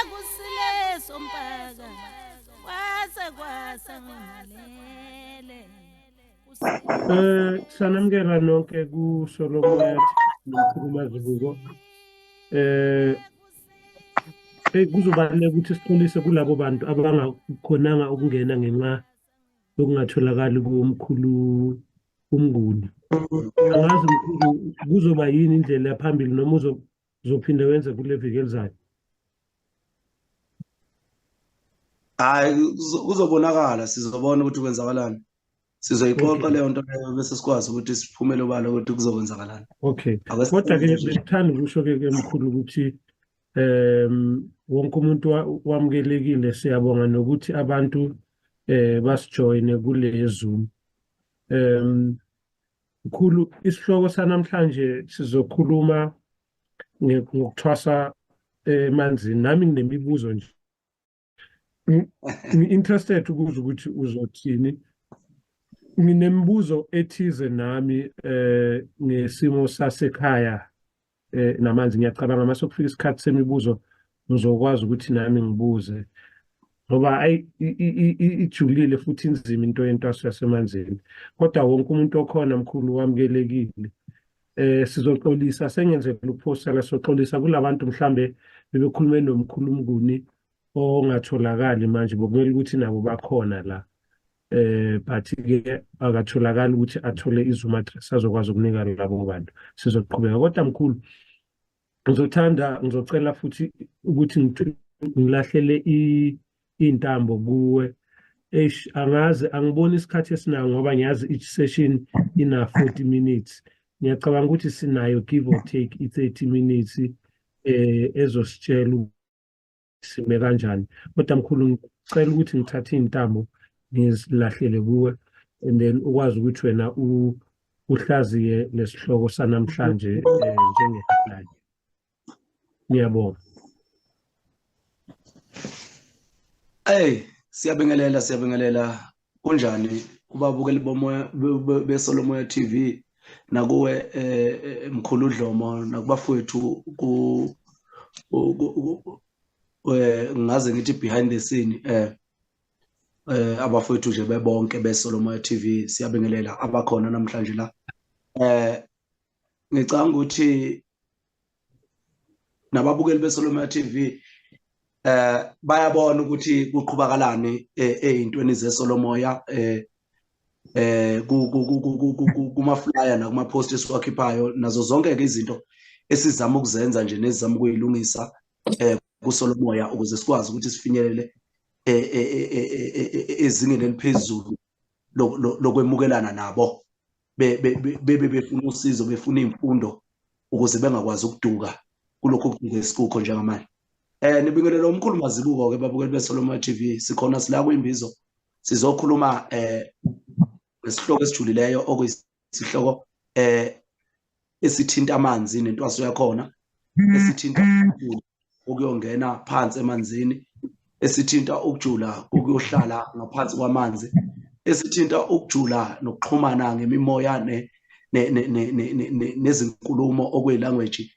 kusile sompaka kwasa ngilalele sanamukela nonke kuSolomoya nokhuluma zibuko. Kuzobaluleka ukuthi sixolise kulabo bantu abangakhonanga ukungena ngenxa yokungatholakali komkhulu umnguni. Angazi mkhulu kuzoba yini indlela yaphambili noma uzophinde wenze kule viki elizayo. Hayi kuzobonakala sizobona ukuthi kwenzakalani. Sizoyixoxa leyo nto leyo bese sikwazi ukuthi siphumele obala ukuthi kuzokwenzakalani. Okay. Kodwa ke ngithanda ukusho ke mkhulu ukuthi wonke umuntu wamukelekile, siyabonga nokuthi abantu basijoyine kule Zoom. Mkhulu, isihloko sanamhlanje sizokhuluma ngokuthwasa emanzini. Nami nginemibuzo nje. Interested ukuzwa ukuthi uzothini. Nginemibuzo ethize nami ngesimo sasekhaya namanzi. Ngiyacabanga mase kufika isikhathi semibuzo ngizokwazi ukuthi nami ngibuze ngoba ijulile futhi inzima into yentwaso yasemanzini. Kodwa wonke umuntu okhona mkhulu wamukelekile. Sizoxolisa sengenzela uphosta la soxolisa kulabantu mhlambe bebekhulume nomkhulu umnguni ongatholakali manje bokumele ukuthi nabo bakhona la. But ke akatholakali ukuthi athole iZoom address azokwazi ukunika labo bantu. Sizoqhubeka kodwa mkhulu ngizocela futhi ukuthi ngilahlele intambo kuwe. Angazi angiboni isikhathi esinayo ngoba ngiyazi each session ina 40 minutes. Ngiyacabanga ukuthi sinayo give or take 30 minutes ezositshela sime kanjani. Kodwa mkhulu ngicela ukuthi ngithathe intambo ngizilahlele kuwe and then ukwazi ukuthi wena uhlaziye lesihloko sanamhlanje njenge-headline. Ngiyabonga. Siyabingelela kunjani kubabukeli bomoya beSolomoya TV nakuwe mkhulu Dlomo nakubafowethu ngaze ngithi behind the scene abafowethu nje bebonke beSolomoya TV siyabingelela abakhona namhlanje la. Ngicanga ukuthi nababukeli beSolomoya TV bayabona ukuthi kuqhubakalani ezintweni zeSolomoya kuma flyer nakuma post esiwakhiphayo nazo zonke ke izinto esizama ukuzenza nje nezizama ukuyilungisa kuSolomoya ukuze sikwazi ukuthi sifinyelele ezingeni eliphezulu lokwemukelana nabo befuna usizo befuna imfundo ukuze bengakwazi ukuduka kulokho okuduka esikukho njengamanje. Nibingelela umkhulu Mazibuko ke babukeli beSolomoya TV. Sikhona sila kwimbizo sizokhuluma ngesihloko esijulileyo okuyisihloko esithinta amanzi nentwaso yakhona, esithinta ukuyongena phansi emanzini, esithinta ukujula ukuyohlala ngaphansi kwamanzi, esithinta ukujula nokuxhumana ngemimoya nezinkulumo okuyilanguage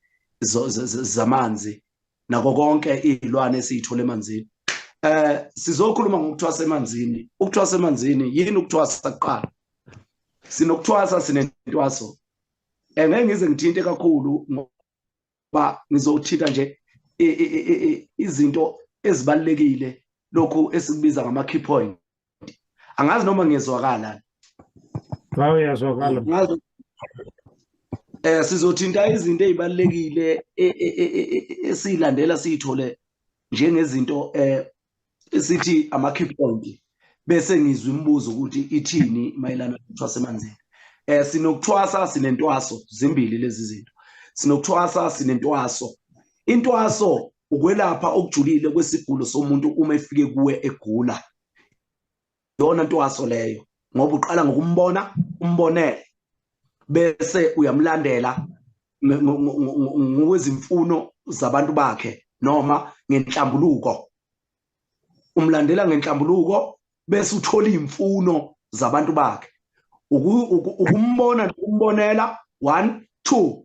zamanzi nako konke izilwane esizithola emanzini. Sizokhuluma ngokuthwasa emanzini. Ukuthwasa emanzini yini ukuthwasa kuqala? Sinokuthwasa sinentwaso. Ngeke ngize ngithinte kakhulu ngoba ngizothinta nje izinto ezibalekile lokhu esikubiza ngama key point. Angazi noma ngiyezwakala. Hawu yazwakala. Sizothinta izinto ezibalekile esilandela sithole njengezinto esithi ama key point bese ngizwe imibuzo ukuthi ithini mayelana nokuthwasa emanzini. Sinokuthwasa sinentwaso zimbili lezi zinto. Sinokuthwasa sinentwaso. Intwaso ukwelapha okujulile kwesigulo somuntu uma efike kuwe egula. Yona ntwaso leyo ngoba uqala ngokumbona umbonele bese uyamlandela ngokwezimfuno zabantu bakhe noma ngenhlambuluko. Umlandela ngenhlambuluko bese uthola imfuno zabantu bakhe. Ukumbona nokumbonela 1 2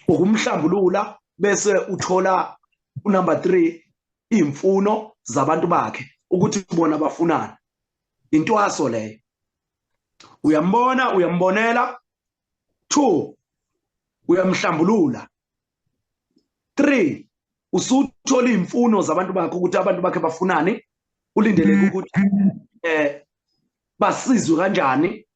ukumhlambulula bese uthola unumber 3 imfuno zabantu bakhe ukuthi bona bafunana intwaso leyo uyambonela 2 uyamhlambulula 3 usuthola imfuno zabantu bakhe ukuthi abantu bakhe bafunane ulindeleke ukuthi basizwe kanjani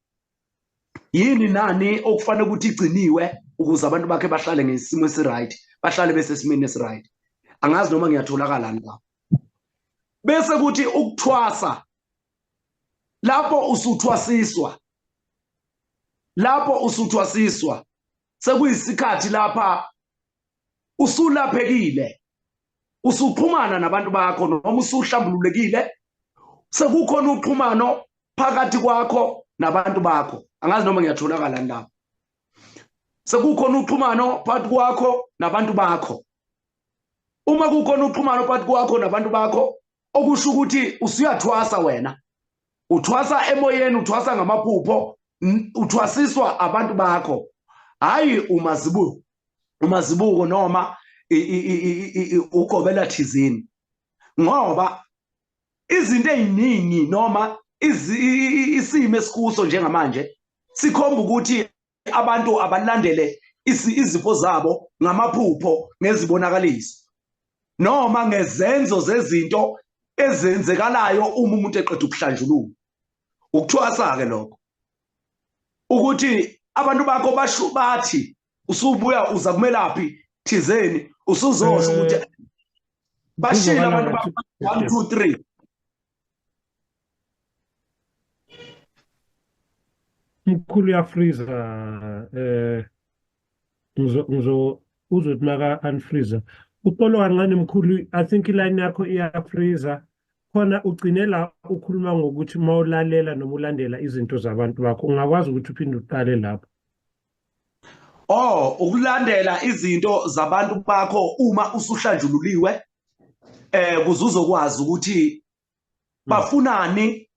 yini nani okufanele ukuthi igciniwe ukuze abantu bakhe bahlale ngesimo esiright bahlale besesimeni esiright angazi noma ngiyatholakala lapho bese kuthi ukuthwasa lapho usuthwasiswa sekuyisikhathi lapha usulaphekile usuxhumana nabantu bakho noma usuhlambululekile sekukhona uxhumano phakathi kwakho nabantu bakho angazi noma ngiyatholakala lapho sekukhona uxhumano phakathi kwakho nabantu bakho uma kukhona uxhumano phakathi kwakho nabantu bakho okusho ukuthi usuyathwasa wena uthwasa emoyeni uthwasa ngamaphupho uthwasiswa abantu bakho hayi umazibuko noma ugobela thizini ngoba izinto eziningi noma isimo esikuso njengamanje sikhomba ukuthi abantu abalandele izipho zabo ngamaphupho ngezibonakaliso noma ngezenzo zezinto ezenzekalayo uma umuntu eqeda ukuhlanjulula ukuthwasa ke lokho ukuthi abantu bakho basho bathi usubuya uza kumelaphi thizeni usuzosho ukuthi bashila abantu bakho 1 2 3 mkhulu ya freezer uzothi maka unfreezer upolo kancane mkhulu I think iline yakho iya freezer khona ugcinela ukhuluma ngokuthi mawulalela noma ulandela izinto zabantu bakho ungakwazi ukuthi uphinde uqale lapho ukulandela izinto zabantu bakho uma usuhlanjululiwe kuze uzokwazi ukuthi bafunani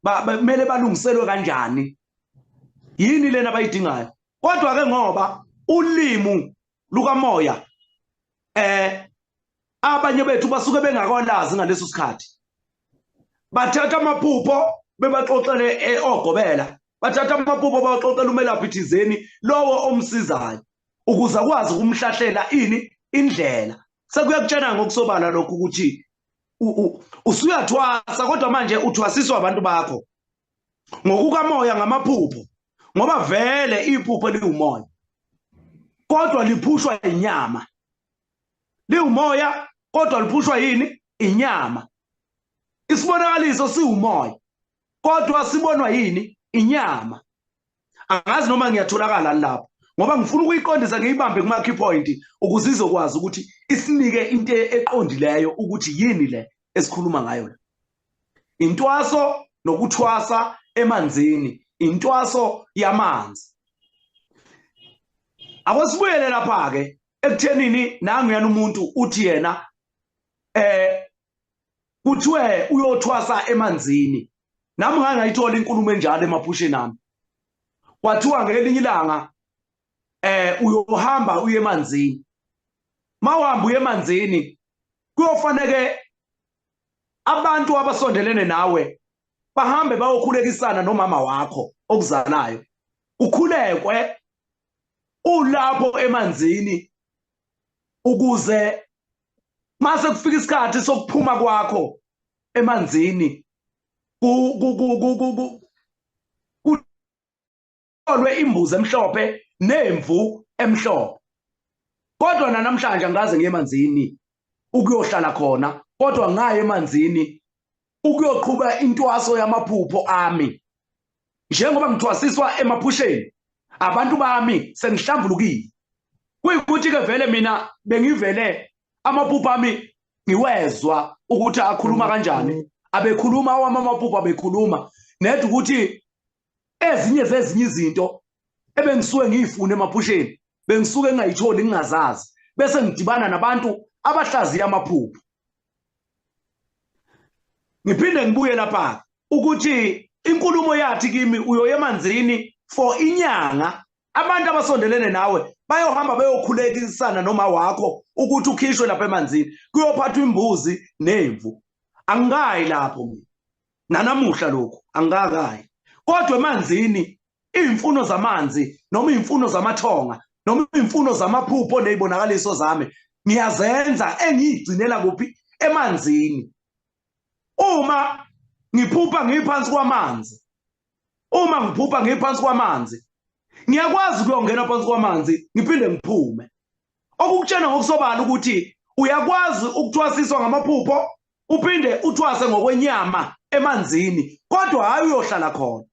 kumele balungiselwe kanjani yini lena abayidingayo kodwa ke ngoba ulimi lukamoya abanye bethu basuke bengakolazi ngaleso sikhathi bathatha amaphupho bebaxoxele ogobela bathatha amaphupho baxoxela umelaphi thizeni lowo omsizayo ukuze akwazi ukumhlahlela indlela sekuyakutshena ngokusobala lokho ukuthi usuyathwasa kodwa manje uthwasiswa abantu bakho ngokukamoya ngamaphupho ngoba vele iphupho liwumoya kodwa liphushwa inyama liwumoya kodwa liphushwa yini inyama isibonakaliso siwumoya kodwa sibonwa yini inyama angazi noma ngiyatholakala lapho ngoba ngifuna ukuyiqondisa ngiyibambe kuma key point ukuze izokwazi ukuthi isinike into eqondileyo ukuthi yini le esikhuluma ngayo la intwaso nokuthwasa emanzini intwaso yamanzi akwasibuyele lapha ke ekuthenini nanguyana umuntu uthi yena kuthiwe uyothwasa emanzini nami ngangayithola inkulumo enjalo emaphusheni nami kwathiwa ngelinye ilanga uyohamba uye emanzini mawuhamba uye emanzini kuyofanele abantu abasondelene nawe bahambe bayokhulekisana nomama wakho okuzalayo ukhulekwe ulapho emanzini ukuze mase kufika isikhathi sokuphuma kwakho emanzini olwe imbuzi emhlophe nemvu emhlophe kodwa namhlanje angaze ngiye emanzini ukuyohlala khona kodwa ngaye emanzini ukuyoqhubeka intwaso yamaphupho ami njengoba ngithwasiswa emaphusheni abantu bami sengihlambulukile kuyikuthi ke vele mina bengivele amaphupho ami ngiwezwa ukuthi akhuluma kanjani abekhuluma amaphupho abekhuluma nedi ukuthi ezinye zezinye izinto ebengisuke ngiyifuna emaphusheni bengisuke ngayitholi ngingazazi bese ngidibana nabantu abahlaziya amaphupho ngiphinde ngibuye lapha ukuthi inkulumo yathi kimi uyoye emanzini for inyanga abantu abasondelene nawe bayohamba beyokhulekisana noma wakho ukuthi ukhishwe lapha emanzini kuyophathwa imbuzi nemvu. Angikayi lapho mina nanamuhla lokho angikakayi, kodwa emanzini imfuno zamanzi noma imfuno zamathonga noma imfuno zamaphupho nezibonakaliso zami ngiyazenza engiyigcinela kuphi emanzini. Uma ngiphupha ngiphansi kwamanzi, uma ngiphupha ngiphansi kwamanzi ngiyakwazi ukuyongena phansi kwamanzi ngiphinde ngiphume. Okukutshena ngokusobala ukuthi uyakwazi ukuthwasiswa ngamaphupho uphinde uthwase ngokwenyama emanzini, kodwa hayi uyohlala khona,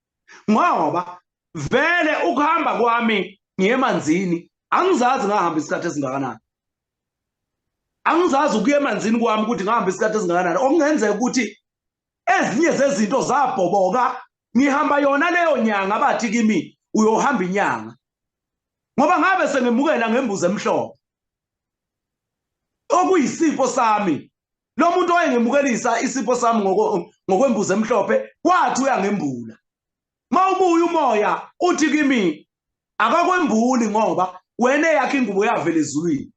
ngoba vele ukuhamba kwami ngiye emanzini angizazi ngahamba isikhathi esingakanani. Angizazi ukuya emanzini kwami ukuthi ngahamba isikhathi esingakanani. Okungenzeka ukuthi ezinye zezinto zabhoboka ngihamba yona leyo nyanga bathi kimi uyohamba inyanga, ngoba ngabe sengemukela ngembuzi emhlophe okuyisipho sami. Lo muntu oyengemukelisa isipho sami ngokwembuzi emhlophe wathi uyangembula. Mawubuya umoya uthi kimi akakwembuli ngoba wena yakhe ingubo yavela ezulwini.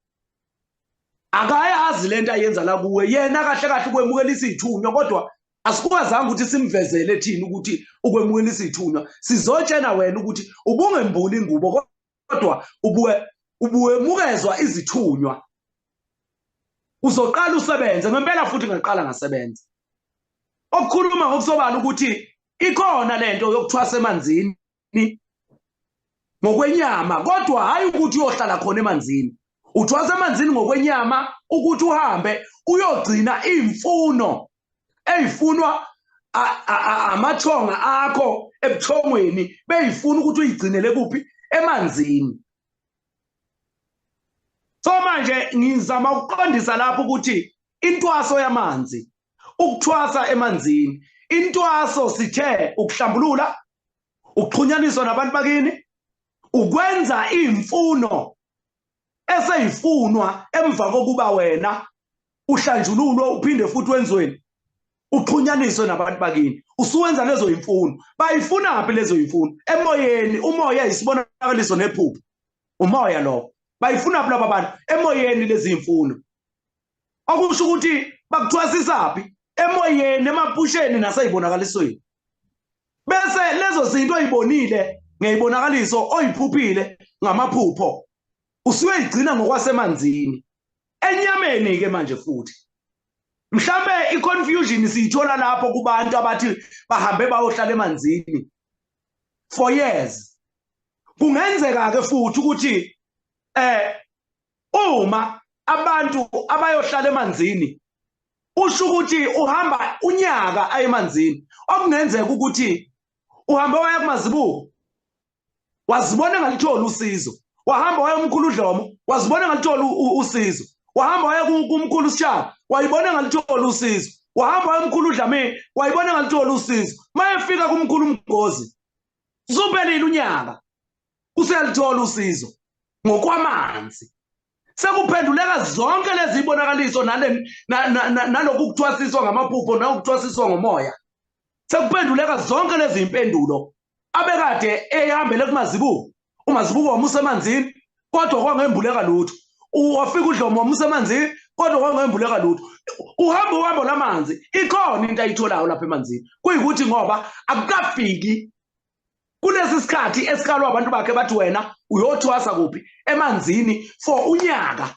Akayazi lento ayenza la kuwe, yena kahle kahle ukwemukelisa izithunywa, kodwa asikwazanga ukuthi simvezele thina ukuthi ukwemukelisa izithunywa. Sizotshena wena ukuthi ubungembuli ingubo, kodwa ubuwemukezwa izithunywa. Uzoqala usebenze ngempela, futhi ngaqala ngasebenza. Okukhuluma ngokusobala ukuthi ikhona lento yokuthwasa emanzini ngokwenyama, kodwa hayi ukuthi uyohlala khona emanzini. Uthwasa emanzini ngokwenyama ukuthi uhambe uyogcina imfuno ezifunwa amathonga akho ebuthongweni, beyifuna ukuthi uyigcinele kuphi emanzini. So manje ngizama ukuqondisa lapho ukuthi intwaso yamanzi, ukuthwasa emanzini, intwaso sithe ukuhlambulula, ukuxhunyaniswa nabantu bakini, ukwenza imfuno eseyifunwa emva kokuba wena uhlanjululwe uphinde futhi wenzweni uxhunyaniswe nabantu bakini. Usuwenza lezo imfuno. Bayifuna ngaphi lezo imfuno? Emoyeni. Umoya isibonakaliso nephupho. Umoya lo bayifuna lapha abantu emoyeni lezi imfuno. Okusho ukuthi bakuthwasisaphi? Emoyeni, emaphusheni naseyibonakalisweni. Bese lezo zinto oyibonile ngeyibonakaliso oyiphuphile ngamaphupho usuyigcina ngokwasemanzini. Enyameni ke manje futhi mhlambe iconfusion siyithola lapho kubantu abathi bahambe bayohlala emanzini for years. Kungenzeka ke futhi ukuthi uma abantu abayohlala emanzini usho ukuthi uhamba unyaka ayemanzini, okungenzeka ukuthi uhamba waya kumazibuko wazibona ngalithola usizo, wahamba waya umkhuludlomo wazibona ngalithola usizo, wahamba waya kumkhulu Sishaba wayibona ngalithola usizo, wahamba waya umkhulu Dlamini wayibona ngalithola usizo. Mayefika kumkhulu Mgozi suphelile unyaka useyalithola usizo ngokwamanzi. Sekuphenduleka zonke lezi ibonakaliso naloku kuthwasiswa ngamaphupho nokuthwasiswa ngomoya. Sekuphenduleka zonke lezi impendulo abekade ehambele kumazibuko. Umazibuko wamusa emanzini kodwa kwangembuleka lutho. Wafika uDlomo wamusa emanzini kodwa kwangembuleka lutho. Uhamba uhambo lamanzi ikhona into ayitholayo lapha emanzini. Kuyikuthi ngoba akukafiki kulesi sikhathi esikalwa abantu bakhe bathi wena uyothwasa kuphi emanzini for unyaka.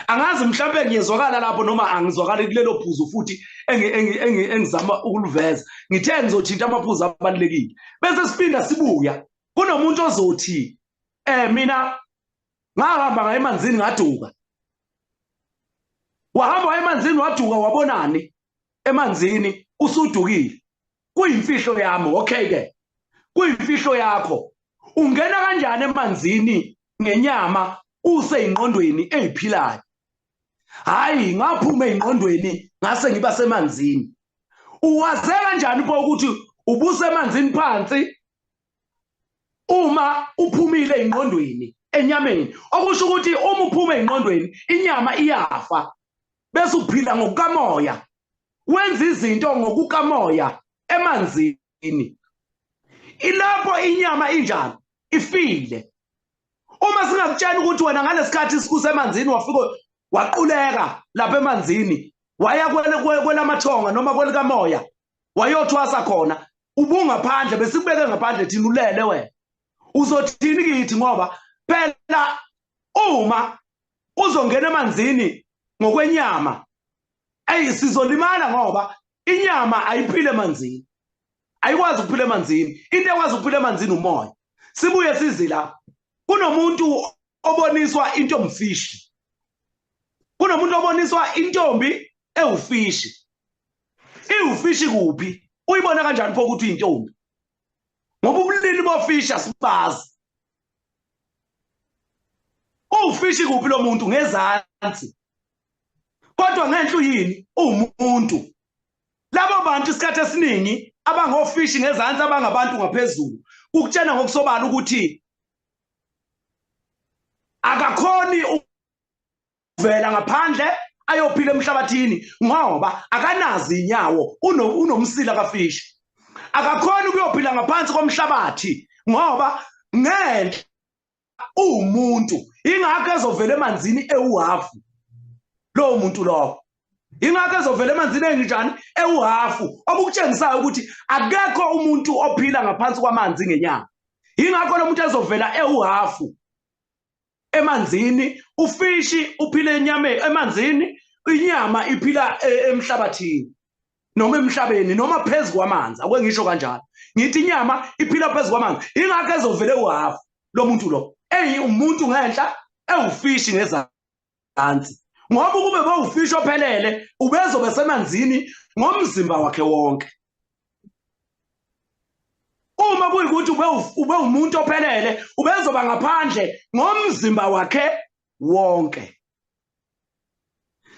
Angazi mhlambe ngiyezwakala lapho noma angizwakali kulelo phuzu futhi engizama ukuliveza. Ngithe ngizothinta amaphuzu abalulekile bese siphinda sibuya kunomuntu ozothi mina ngahamba ngaye emanzini ngaduka. Wahamba emanzini waduka wabonani emanzini usudukile. Kuyimfihlo yami. Okay ke kuyimfihlo yakho. Ungena kanjani emanzini ngenyama useyingqondweni eziphilayo? Hayi ngaphuma ezingqondweni ngase ngiba semanzini. Uwaze kanjani ukuthi ubuse emanzini phansi uma uphumile ezingqondweni enyameni? Okusho ukuthi uma uphuma ezingqondweni inyama iyafa bese uphila ngokukamoya. Wenza izinto ngokukamoya emanzini. ilapho inyama injani ifile. Uma singakutshela ukuthi wena ngalesikhathi sikusemanzini wafika waquleka lapha emanzini waya kwelamathonga noma kwelikamoya wayothwasa khona ubungaphandle besikubeke ngaphandle thina ulele wena uzothini kithi ngoba phela uma uzongena emanzini ngokwenyama sizolimala ngoba inyama ayiphile emanzini ayikwazi ukuphila emanzini into ekwazi ukuphila emanzini umoya. Sibuye sizi lapha kunomuntu oboniswa intomfishi, kunomuntu oboniswa intombi ewufishi. Iwufishi kuphi uyibona kanjani pho ukuthi uyintombi? Ngoba ubulili bofishi asibazi. Ufishi kuphi lo muntu? Ngezansi. Kodwa ngenhlu yini umuntu. Labo bantu isikhathi esiningi abangofishi ngezansi abangabantu ngaphezulu ukutshena ngokusobala ukuthi akakhoni ukuvela ngaphandle ayophila emhlabathini ngoba akanazi inyawo unomsila kafishi. Akakhoni ukuyophila ngaphansi komhlabathi ngoba ngenhla umuntu ingakho ezovela emanzini ewuhafu lo muntu lo. Ingakho ezovela emanzini enjani ewuhafu okutshengisayo ukuthi akekho umuntu ophila ngaphansi kwamanzi ngenyama. Ingakho lo muntu ezovela ewuhafu emanzini. Ufishi uphila enyameni emanzini, inyama iphila emhlabathini noma emhlabeni noma phezulu kwamanzi. Ake ngisho kanjalo ngithi inyama iphila phezulu kwamanzi. Ingakho ezovela ewuhafu lo muntu lo umuntu ngenhla ewufishi ngezansi ngoba kube bawufishi ophelele ubezobe semanzini ngomzimba wakhe wonke. Uma kuyikuthi ube umuntu ophelele ubezoba ngaphandle ngomzimba wakhe wonke.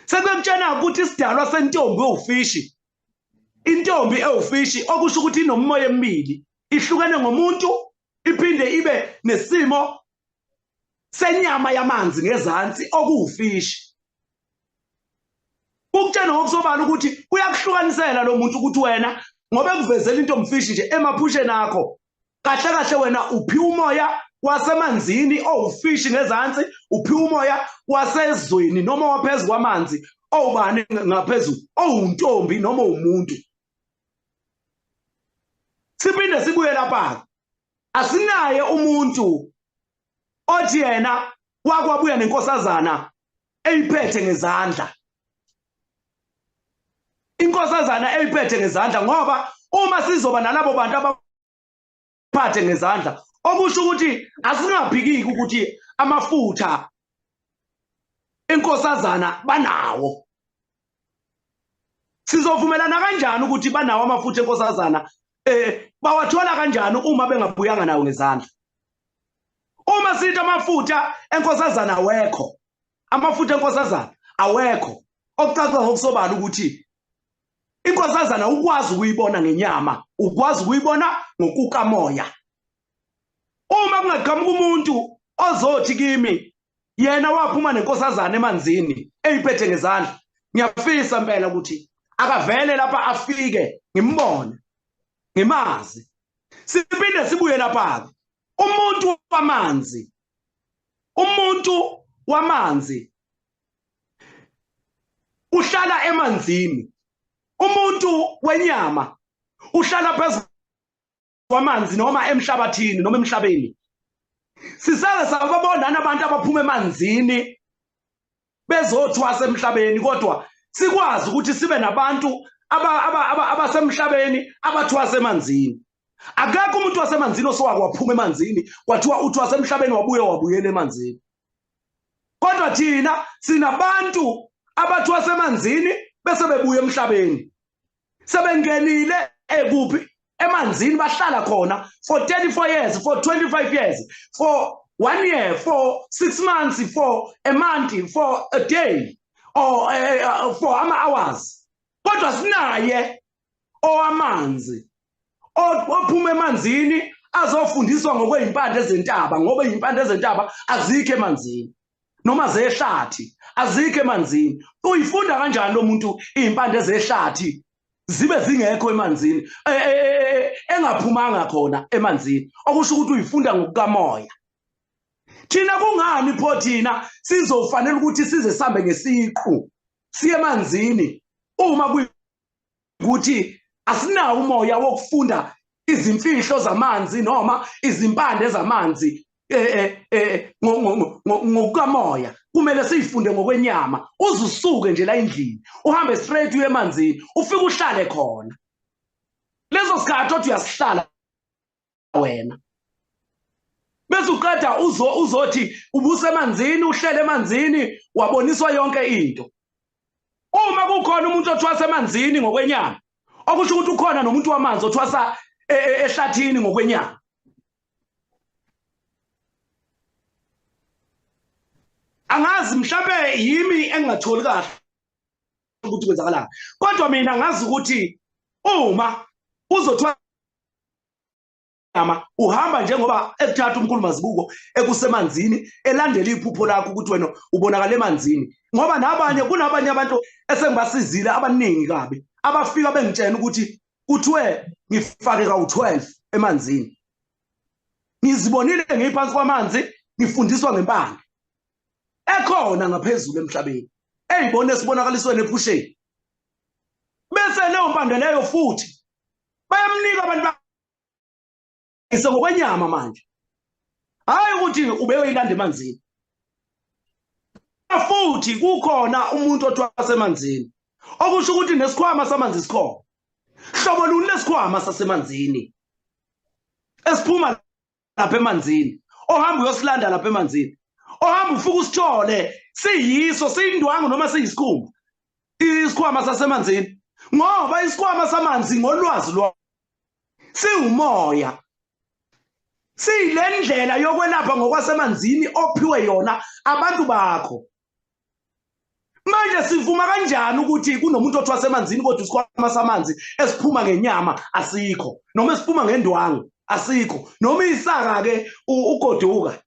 Sekutshena ukuthi isidalwa sentombi ewufishi, intombi ewufishi okusho ukuthi inomoya emibili, ihlukene ngomuntu iphinde ibe nesimo senyama yamanzi ngezansi okuwufishi. Ukutshena ngokusobala ukuthi kuyakuhlukanisela lo muntu ukuthi wena ngoba ekuvezela intomfishi nje emaphusheni akho kahle kahle wena uphi umoya wasemanzini owufishi ngezansi, uphi umoya wasezweni noma waphezulu kwamanzi owubani ngaphezulu owuntombi noma umuntu. Siphinde sibuye lapha asinaye umuntu othi yena wakwabuya nenkosazana eyiphethe ngezandla. Inkosazana eyiphethe ngezandla ngoba uma sizoba nalabo bantu abaphathe ngezandla okusho ukuthi asingaphikiki ukuthi amafutha inkosazana banawo. Sizovumelana kanjani ukuthi banawo amafutha enkosazana bawathola kanjani uma bengabuyanga nawo ngezandla? Uma sithi amafutha enkosazana awekho, amafutha enkosazana awekho, okucaca ngokusobala ukuthi inkosazana ukwazi ukuyibona ngenyama, ukwazi ukuyibona ngokukamoya. Uma kungaqhamuka umuntu ozothi kimi yena waphuma nenkosazana emanzini eyiphethe ngezandla, ngiyafisa impela ukuthi akavele lapha afike ngimbone ngimazi. Siphinde sibuye lapha umuntu wamanzi, umuntu wamanzi uhlala emanzini. Umuntu wenyama uhlala phezulu kwamanzi noma emhlabathini noma emhlabeni. Sisake sababona abantu abaphuma emanzini bezothwasa emhlabeni kodwa sikwazi ukuthi sibe nabantu abasemhlabeni abathwasa emanzini. Akekho umuntu wasemanzini osowakwaphuma emanzini kwathiwa uthwasa emhlabeni wabuyela emanzini. Kodwa thina sinabantu abathwasa emanzini bese bebuya emhlabeni. Sebengenile ekuphi emanzini bahlala khona for 34 years, for 25 years, for 1 year, for 6 months, for a month, for a day, or for hours. Kodwa sinaye owamanzi ophuma emanzini azofundiswa ngokwezimpande ezentaba ngoba izimpande ezentaba azikho emanzini noma zehlathi azikho emanzini. Uyifunda kanjani lo muntu izimpande zehlathi zibe zingekho emanzini engaphumanga khona emanzini okusho ukuthi uyifunda ngokukamoya. Thina kungani pho thina sizofanele ukuthi size sambe ngesiqhu siye emanzini uma kuyikuthi asinawo umoya wokufunda izimfihlo zamanzi noma izimpande zamanzi ngokukamoya. Kumele siyifunde ngokwenyama, uzusuke nje la endlini uhambe straight uye emanzini ufike uhlale khona. Lezo sikhathi othi uyasihlala wena bese uqeda uzothi ubuse emanzini uhlele emanzini waboniswa yonke into. Uma kukhona umuntu othwasa emanzini ngokwenyama okusho ukuthi ukhona nomuntu wamanzi othwasa ehlathini ngokwenyama. Angazi mhlawumbe yimi engingatholi kahle ukuthi kwenzakalani, kodwa mina ngazi ukuthi uma uzothwasa uhamba njengoba ekuthatha umkhulumazibuko ekusemanzini elandela iphupho lakho ukuthi wena ubonakala emanzini. Ngoba nabanye kunabanye abantu esengibasizile abaningi kabi abafika bengitshela ukuthi kuthiwe ngifake kawu-12 emanzini. Ngizibonile ngiphansi kwamanzi ngifundiswa ngempande ekhona ngaphezulu emhlabeni eyibone esibonakaliswe nephusheni. Bese leyo mpande leyo futhi bayamnika abantu ngokwenyama manje, hayi ukuthi ubeke ilanda emanzini. Futhi kukhona umuntu othwasa emanzini okusho ukuthi nesikhwama samanzi sikhona. Hlobo luni lesikhwama sasemanzini esiphuma lapha emanzini ohamba uyosilanda lapha emanzini, ohamba ufike usithole siyiso siyindwangu noma siyisikhumba isikhwama sasemanzini. Ngoba isikhwama samanzi ngolwazi lwakho siwumoya, siyile ndlela yokwelapha ngokwasemanzini ophiwe yona abantu bakho. Manje sivuma kanjani ukuthi kunomuntu othwasa emanzini kodwa isikhwama samanzi esiphuma ngenyama asikho, noma esiphuma ngendwangu asikho, noma isaka ke ugoduka?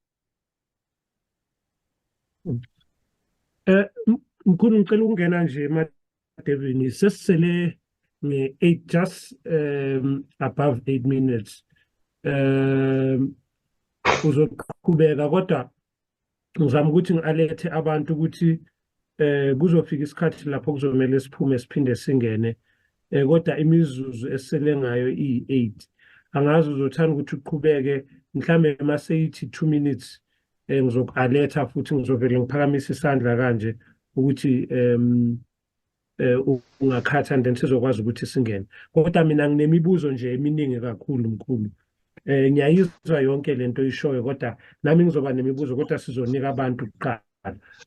Mkhulu ngicela ukungena nje emadevini sesisele nge-8 just above 8 minutes. Uzoqhubeka kodwa ngizama ukuthi ngi-alethe abantu ukuthi kuzofika isikhathi lapho kuzomela siphume siphinde singene, kodwa imizuzu esele ngayo iyi-8. Angazi uzothanda ukuthi uqhubeke mhlambe maseyithi 2 minutes ngizoku-aletha futhi ngizovele ngiphakamisa isandla kanje ukuthi ungakhatha and then sizokwazi ukuthi singene. Kodwa mina nginemibuzo nje eminingi kakhulu mkhulu. Ngiyayizwa yonke lento ishoyo kodwa nami ngizoba nemibuzo kodwa sizonika abantu kuqala.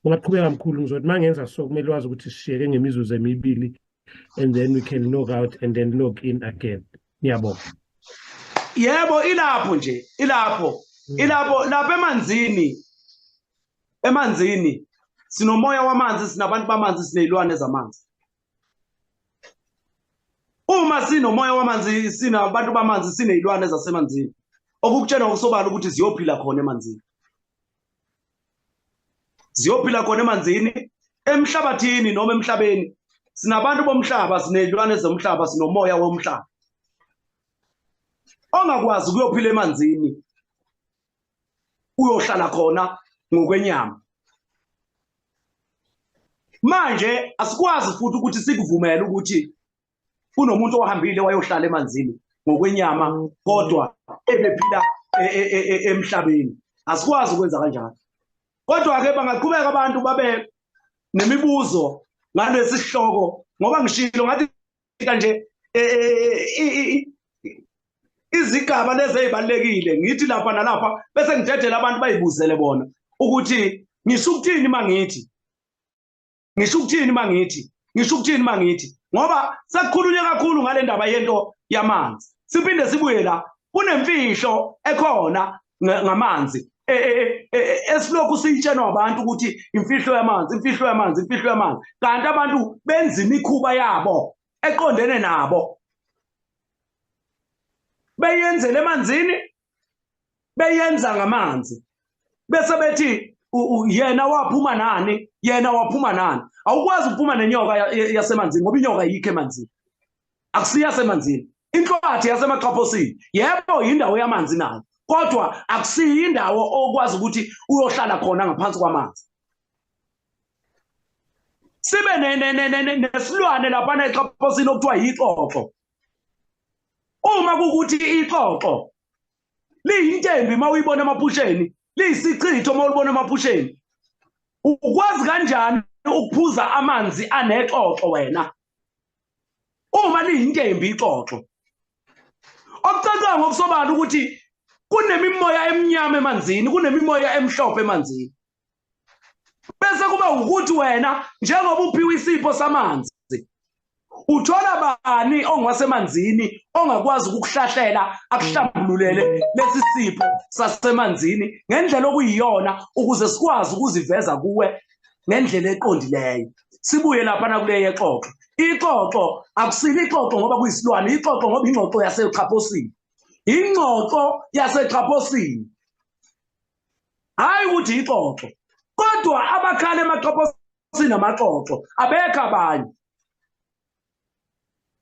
Ungaqhubeka mkhulu, ngizothi mangenza so kumele wazi ukuthi sishiyeke ngemizuzu emibili and then we can log out and then log in again. Ngiyabonga. Yebo, ilapho nje, ilapho lapha emanzini sinomoya wamanzi, sinabantu bamanzi, sinezilwane zamanzi. Uma sinomoya wamanzi, sinabantu bamanzi, sinezilwane zasemanzini okukutshela ngokusobala ukuthi ziyophila khona emanzini. Ziyophila khona emanzini, emhlabathini noma emhlabeni. Sinabantu bomhlaba, sinezilwane zomhlaba, sinomoya womhlaba. Ongakwazi ukuyophila emanzini uyohlala khona ngokwenyama. Manje asikwazi futhi ukuthi sikuvumele ukuthi kunomuntu ohambile wayohlala emanzini ngokwenyama kodwa ebephila emhlabeni. Asikwazi ukwenza kanjalo. Kodwa ke bangaqhubeka abantu babe nemibuzo ngalesi sihloko ngoba ngishilo ngathi kanje izigaba lezi ezibalekile ngithi lapha nalapha bese ngidedela abantu bayibuzele bona ukuthi ngisho ukuthini mangithi, ngisho ukuthini mangithi, ngisho ukuthini mangithi, ngoba sekukhulunywa kakhulu ngale ndaba yento yamanzi. Siphinde sibuye la kunemfihlo ekhona ngamanzi esilokhu siyitshenwa abantu ukuthi imfihlo yamanzi, imfihlo yamanzi, imfihlo yamanzi, kanti abantu benza imikhuba yabo eqondene nabo. Beyenzele emanzini, beyenza ngamanzi, bese bethi yena waphuma nani, yena waphuma nani. Awukwazi ukuphuma nenyoka yasemanzini ngoba inyoka ayikho emanzini. akusiya semanzini. Inhlwathi yasemaXaphosini yebo indawo yamanzi nayo, kodwa akusiyi indawo okwazi ukuthi uyohlala khona ngaphansi kwamanzi. Sibe nesilwane lapha eXaphosini okuthiwa yixoxo. Uma kukuthi ixoxo liyintembi mawuyibona emaphusheni, liyisichitho mawulibona emaphusheni, ukwazi kanjani ukuphuza amanzi anexoxo wena uma liyintembi ixoxo? Okucaca ngokusobala ukuthi kunemimoya emnyama emanzini, kunemimoya emhlophe emanzini. Bese kuba ukuthi wena njengoba uphiwe isipho samanzi, uthola bani ongasemanzini ongakwazi ukukuhlahlela akuhlambululele lesi sipho sasemanzini ngendlela okuyiyona ukuze sikwazi ukuziveza kuwe ngendlela eqondileyo. Sibuye lapha nakule yexoxo. Ixoxo akusile ixoxo ngoba kuyisilwane, ixoxo ngoba ingxoxo yaseXaphosini. Ingxoxo yaseXaphosini. Hayi ukuthi ixoxo. Kodwa abakhala emaXaphosini amaxoxo abekho abanye.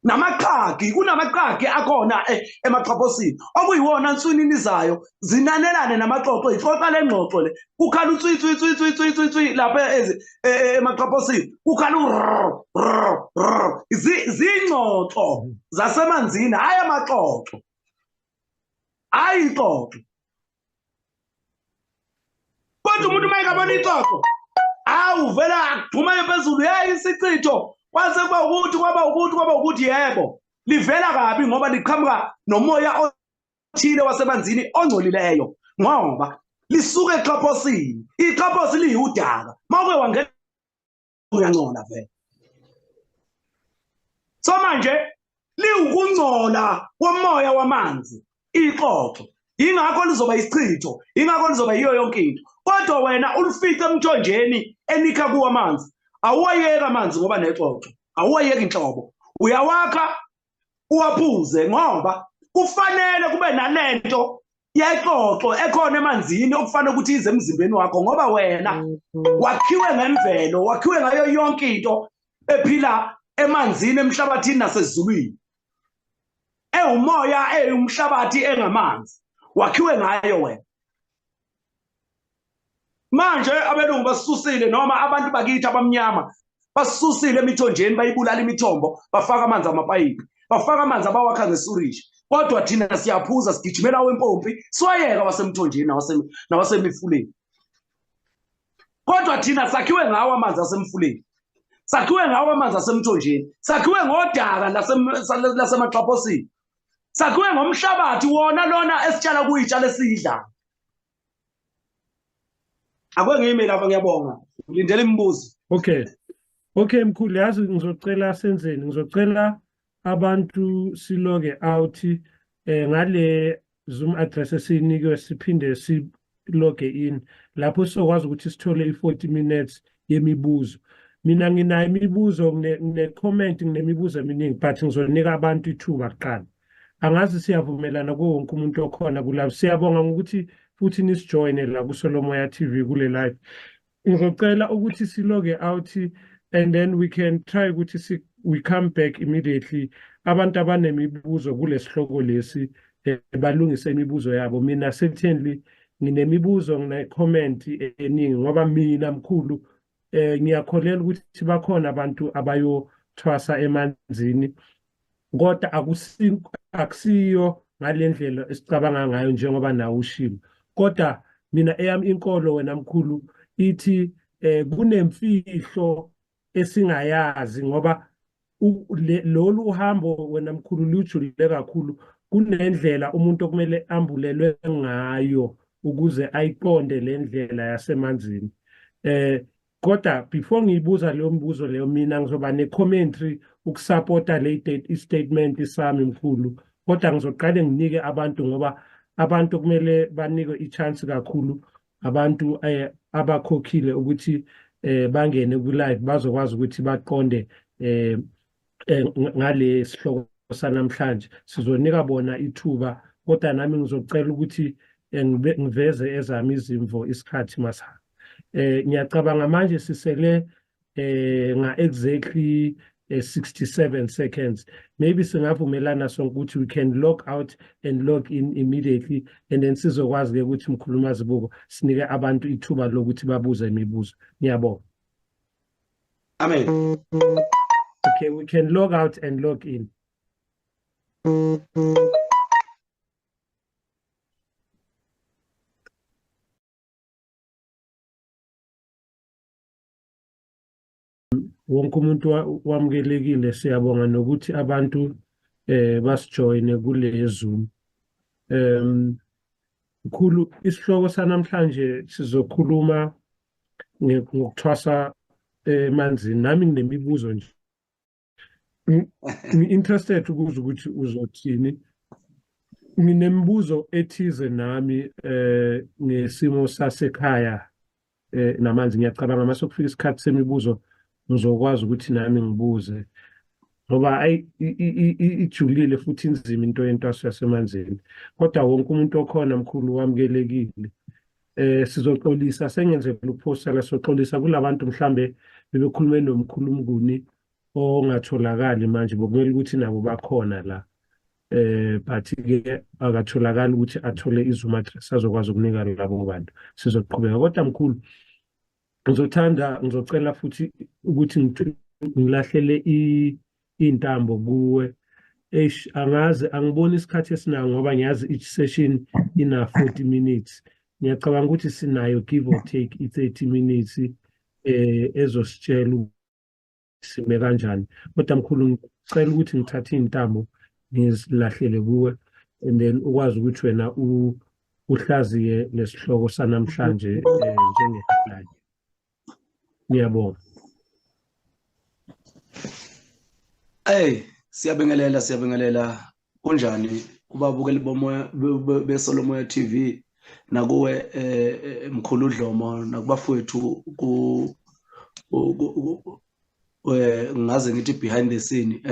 Namaqhagi, kunamaqhagi akhona emaXaphosini okuyiwona nswinini zayo zinanelane namaxoxo. Ixoxa lengxoxo le ukhala utswi lapha emaXaphosini ukhala zingxoxo zasemanzini, hayi amaxoxo, hayi ixoxo. Kodwa umuntu mayekabona ixoxo awuvela agxuma phezulu, yayi isichitho kwase kwaba ukuthi yebo livela kabi ngoba liqhamuka nomoya othile wasemanzini ongcolileyo ngoba lisuke eXaphosini. iXaphosi liyudaka mawuke wangena uyangcola vele. So manje liwukungcola womoya wamanzi ixoxo, ingakho lizoba isichitho, ingakho lizoba yiyo yonke into. Kodwa wena ulifice emthonjeni enikha kuwo amanzi, awuwayeka amanzi ngoba nexoxo, awuwayeka inhlobo, uyawakha uwaphuze ngoba kufanele kube nalento yexoxo ekhona emanzini okufanele ukuthi ize emzimbeni wakho ngoba wena wakhiwe ngemvelo, wakhiwe ngayo yonke into ephila emanzini, emhlabathini nasezulwini. Umoya umhlabathi engamanzi wakhiwe ngayo wena. Manje abelungu basisusile noma abantu bakithi abamnyama basisusile emithonjeni, bayibulala imithombo, bafaka amanzi amapayipi, bafaka amanzi abawakha ngesurishi. Kodwa thina siyaphuza, sigijimela wempompi, siwayeka wasemthonjeni nawasemifuleni. Kodwa thina sakhiwe ngawo amanzi asemfuleni, sakhiwe ngawo amanzi asemthonjeni, sakhiwe ngodaka lasemaXaphosini, sakhiwe ngomhlabathi wona lona esitshala kuyitshalo esiyidlayo. Akwengimi lapha, ngiyabonga. Ulindele imibuzo. Okay mkhulu, yazi ngizocela senzeni, ngizocela abantu siloge out ngale Zoom address esinikiwe, siphinde siloge in lapho sizokwazi ukuthi sithole i-40 minutes yemibuzo. Mina nginayo imibuzo, ne-comment, nginemibuzo eminingi, but ngizonika abantu ithuba kuqala. Angazi siyavumelana kuwo wonke umuntu okhona kulabo. Siyabonga ngokuthi futhi nisijoyine la kuSolomoya TV kule live. Ngizocela ukuthi siloge out and then we can try ukuthi we come back immediately. Abantu abanemibuzo kule sihloko lesi balungise imibuzo yabo. Mina certainly nginemibuzo, ngine-comment eningi ngoba mina mkhulu ngiyakholela ukuthi bakhona abantu abayothwasa emanzini, kodwa akusiyo ngalendlela esicabanga ngayo njengoba nawe ushilo. Kodwa mina eyami inkolo wena mkhulu ithi kunemfihlo esingayazi ngoba lolu uhambo wena mkhulu lujulile kakhulu. Kunendlela umuntu okumele ambulelwe ngayo ukuze ayiqonde le ndlela yasemanzini. Kodwa before ngiyibuza leyo mbuzo leyo, mina ngizoba ne-commentary ukusupporta le statement sami mkhulu. Kodwa ngizoqale nginike abantu ngoba abantu kumele banikwe i-chance kakhulu, abantu abakhokhile ukuthi bangene ku-live bazokwazi ukuthi baqonde ngale sihloko sanamhlanje. Sizonika bona ithuba, kodwa nami ngizocela ukuthi ngiveze ezami izimvo isikhathi masihamba. Ngiyacabanga manje sisele nga-exactly 67 seconds. Maybe singavumelana sonke ukuthi we can log out and log in immediately, and then sizokwazi-ke ukuthi mkhuluma Zibuko sinike abantu ithuba lokuthi babuze imibuzo. Ngiyabonga. Amen. Okay, we can log out and log in. Wonke umuntu wamukelekile, siyabonga nokuthi abantu basijoyine kule Zoom. Mkhulu, isihloko sanamhlanje sizokhuluma ngokuthwasa emanzini. Nami nginemibuzo nje. Interested ukuzwa ukuthi uzothini. Nginemibuzo ethize nami ngesimo sasekhaya namanzi. Ngiyacabanga mase kufika isikhathi semibuzo ngizokwazi ukuthi nami ngibuze, ngoba ijulile futhi inzima into yentwaso yasemanzini. Kodwa wonke umuntu okhona mkhulu wamukelekile. Sizoxolisa sengenzele ukuphostela, soxolisa kulabantu mhlambe bebekhulume nomkhulu Mnguni ongatholakali manje, bokumele ukuthi nabo bakhona la. But-ke akatholakali ukuthi athole iZoom address azokwazi ukunika labo bantu. Sizoqhubeka kodwa mkhulu, ngizocela futhi ukuthi ngilahlele intambo kuwe. Angazi, angiboni isikhathi esinayo ngoba ngiyazi each session ina 40 minutes. Ngiyacabanga ukuthi sinayo give or take 30 minutes ezositshela sime kanjani. Kodwa mkhulu, ngicela ukuthi ngithathe intambo ngizilahlele kuwe, and then ukwazi ukuthi wena uhlaziye lesihloko sanamhlanje njenge-headline. Ngiyabonga. Siyabingelela kunjani kubabukeli bomoya beSolomoya TV nakuwe mkhulu Dlomo nakubafowethu ngaze ngithi behind the scene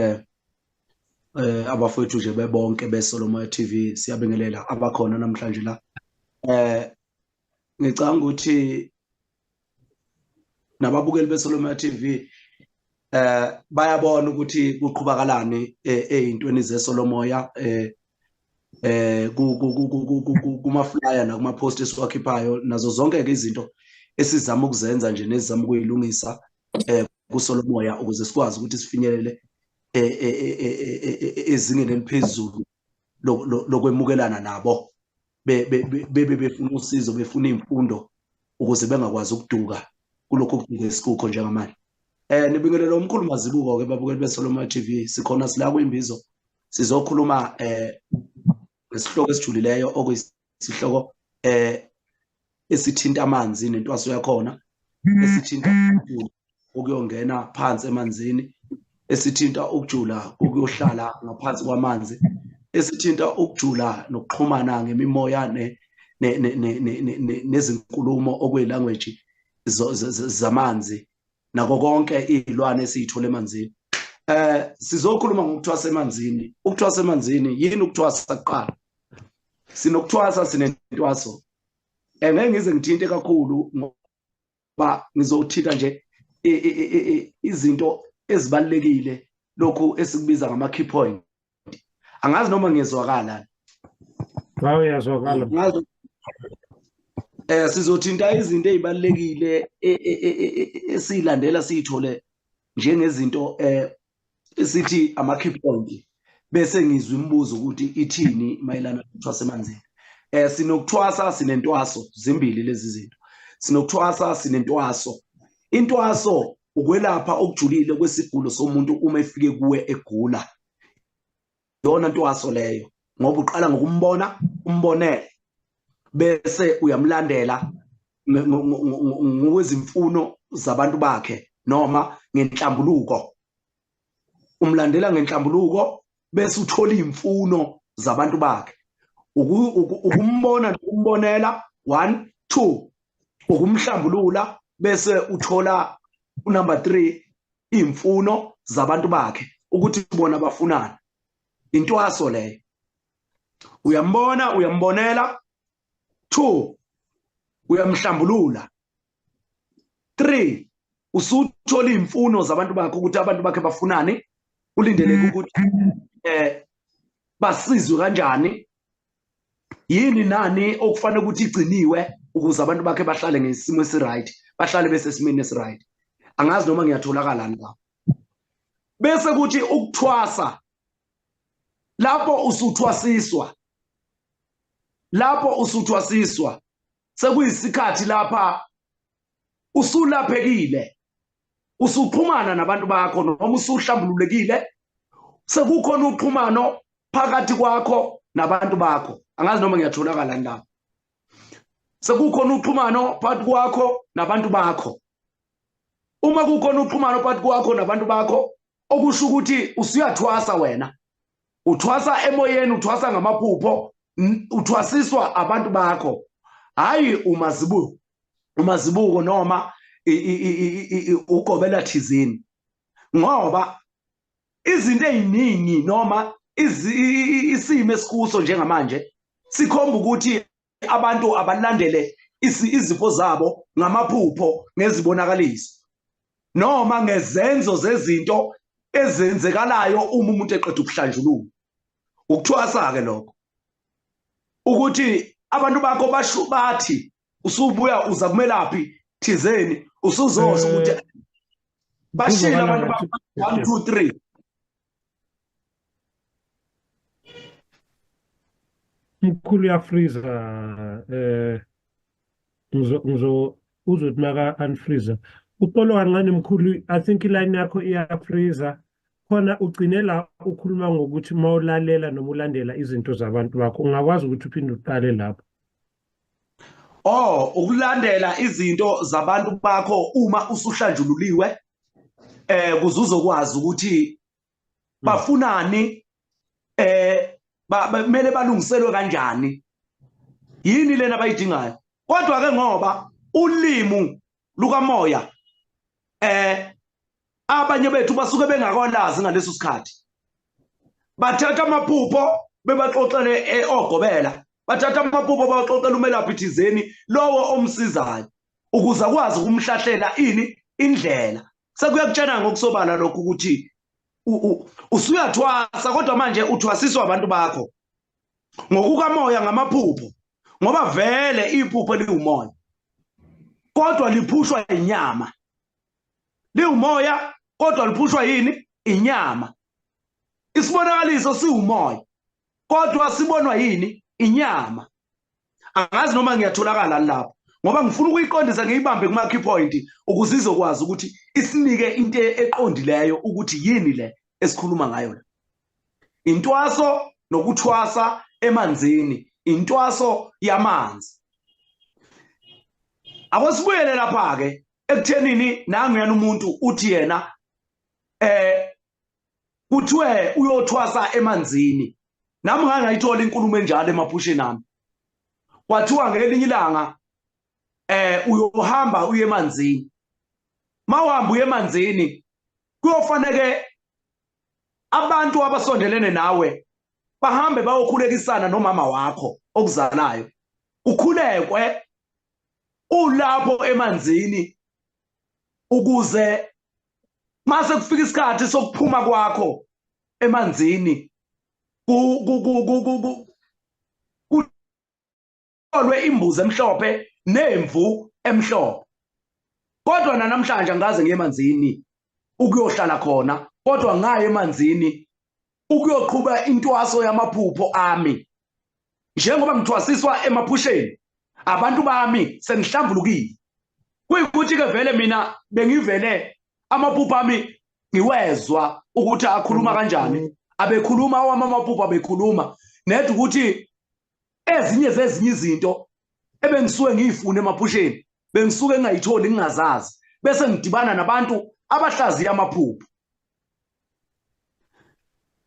abafowethu nje bebonke beSolomoya TV. Siyabingelela abakhona namhlanje la. Ngicanga ukuthi nababukeli beSolomoya TV bayabona ukuthi kuqhubakalani ezintweni zeSolomoya kuma flyer nakuma post esiwakhiphayo nazo zonke ke izinto esizama ukuzenza nje nezizama ukuyilungisa kuSolomoya ukuze sikwazi ukuthi sifinyelele ezingeni eliphezulu lokwemukelana nabo befuna usizo, befuna imfundo ukuze bengakwazi ukuduka kulokho okuduka esikukho njengamanje. Nibingelela umkhulu Mazibuko ke babukeli beSolomoya TV. Sikhona sila kuyimbizo sizokhuluma ngesihloko esijulileyo okuyisihloko esithinta amanzi nentwaso yakhona, esithinta ukuyongena phansi emanzini, esithinta ukujula ukuyohlala ngaphansi kwamanzi, esithinta ukujula nokuxhumana ngemimoya nezinkulumo okuyilanguage zamanzi nako konke izilwane esizithola emanzini. Sizokhuluma ngokuthwasa emanzini. Ukuthwasa emanzini yini? Ukuthwasa kuqala, sinokuthwasa sinentwaso. Ngeke ngize ngithinte kakhulu ngoba ngizothinta nje izinto ezibalekile, lokhu esikubiza ngama key point. Angazi noma ngiyezwakala. Hawu, yazwakala. Sizothinta izinto ezibalekile esilandela siyithole njengezinto esithi ama key point, bese ngizwe imibuzo ukuthi ithini mayelana nokuthwasa emanzini. Sinokuthwasa sinentwaso, zimbili lezi zinto. Sinokuthwasa sinentwaso. Intwaso ukwelapha okujulile kwesigulo somuntu uma efike kuwe egula. Yona ntwaso leyo ngoba uqala ngokumbona, umbonele bese uyamlandela ngokwezimfuno zabantu bakhe noma ngenhlambuluko. Umlandela ngenhlambuluko bese uthola imfuno zabantu bakhe. Ukumbona nokumbonela 1 2, ukumhlambulula bese uthola number 3 imfuno zabantu bakhe ukuthi bona bafunani. Intwaso leyo uyambona, uyambonela. 2, uyamhlambulula. 3, usuthola imfuno zabantu bakho ukuthi abantu bakhe bafunani, ulindeleke ukuthi basizwe kanjani, yini nani okufanele ukuthi igciniwe ukuze abantu bakhe bahlale ngesimo esiright, bahlale besesimeni esiright. Angazi noma ngiyatholakala la. Bese kuthi ukuthwasa, lapho usuthwasiswa sekuyisikhathi lapha usulaphekile, usuxhumana nabantu bakho noma usuhlambululekile, sekukhona uxhumano phakathi kwakho nabantu bakho. Angazi noma ngiyatholakala la. Sekukhona uxhumano phakathi kwakho nabantu bakho. Uma kukhona uxhumano phakathi kwakho nabantu bakho, okusho ukuthi usuyathwasa wena. Uthwasa emoyeni, uthwasa ngamaphupho, uthwasiswa abantu bakho. Hayi umazibuko noma ugobela thizini. Ngoba izinto eziningi noma isimo esikuso njengamanje sikhomba ukuthi abantu abalandele izipho zabo ngamaphupho ngezibonakaliso noma ngezenzo zezinto ezenzekalayo uma umuntu eqeda ukuhlanjululwa. Ukuthwasa ke lokho ukuthi abantu bakho basho bathi usubuya uza kumelaphi thizeni, usuzosho ukuthi bashila abantu bakho 1 2 3. Mkhulu ya freezer uzothi maka unfreezer uqolo kancane mkhulu. I think iline yakho iya freezer khona ugcinela ukhuluma ngokuthi mawulalela noma ulandela izinto zabantu bakho ungakwazi ukuthi uphinde uqale lapho. Ukulandela izinto zabantu bakho uma usuhlanjululiwe kuze uzokwazi ukuthi bafunani, kumele balungiselwe kanjani, yini lena abayidingayo. Kodwa ke ngoba ulimi lukamoya abanye bethu basuke bengakolazi ngaleso sikhathi, bathatha amaphupho bebaxoxele ogobela, bathatha amaphupho baxoxela umelaphi thizeni lowo omsizayo ukuze akwazi ukumhlahlela indlela. Sekuyakutshena ngokusobala lokho ukuthi usuyathwasa kodwa manje uthwasiswa abantu bakho ngokukamoya ngamaphupho, ngoba vele iphupho liwumoya kodwa liphushwa inyama. Liwumoya kodwa liphushwa yini? Inyama. Isibonakaliso siwumoya kodwa sibonwa yini? Inyama. Angazi noma ngiyatholakala lapho ngoba ngifuna ukuyiqondisa ngiyibambe kuma key point ukuze izokwazi ukuthi isinike into eqondileyo ukuthi yini le esikhuluma ngayo la. Intwaso nokuthwasa emanzini, intwaso yamanzi. Akwasibuyele lapha ke ekuthenini nanguyena umuntu uthi yena kuthiwe uyothwasa emanzini. Nami ngangayithola inkulumo enjalo emaphusheni ami. Kwathiwa ngelinye ilanga uyohamba uye emanzini. Mawuhamba uye emanzini kuyofanele abantu abasondelene nawe bahambe bayokhulekisana nomama wakho okuzalayo. Ukhulekwe ulapho emanzini ukuze mase kufika isikhathi sokuphuma kwakho emanzini olwe imbuzi emhlophe nemvu emhlophe. Kodwa namhlanje angaze ngiye emanzini ukuyohlala khona, kodwa ngaye emanzini ukuyoqhubeka intwaso yamaphupho ami. Njengoba ngithwasiswa emaphusheni abantu bami sengihlambulukile, kuyikuthi ke vele mina bengivele amaphupho ami ngiwezwa ukuthi akhuluma kanjani, abekhuluma amaphupho abekhuluma nedwa ukuthi ezinye zezinye izinto ebengisuke ngiyifuna emaphusheni bengisuke ngayitholi ngingazazi, bese ngidibana nabantu abahlaziya amaphupho.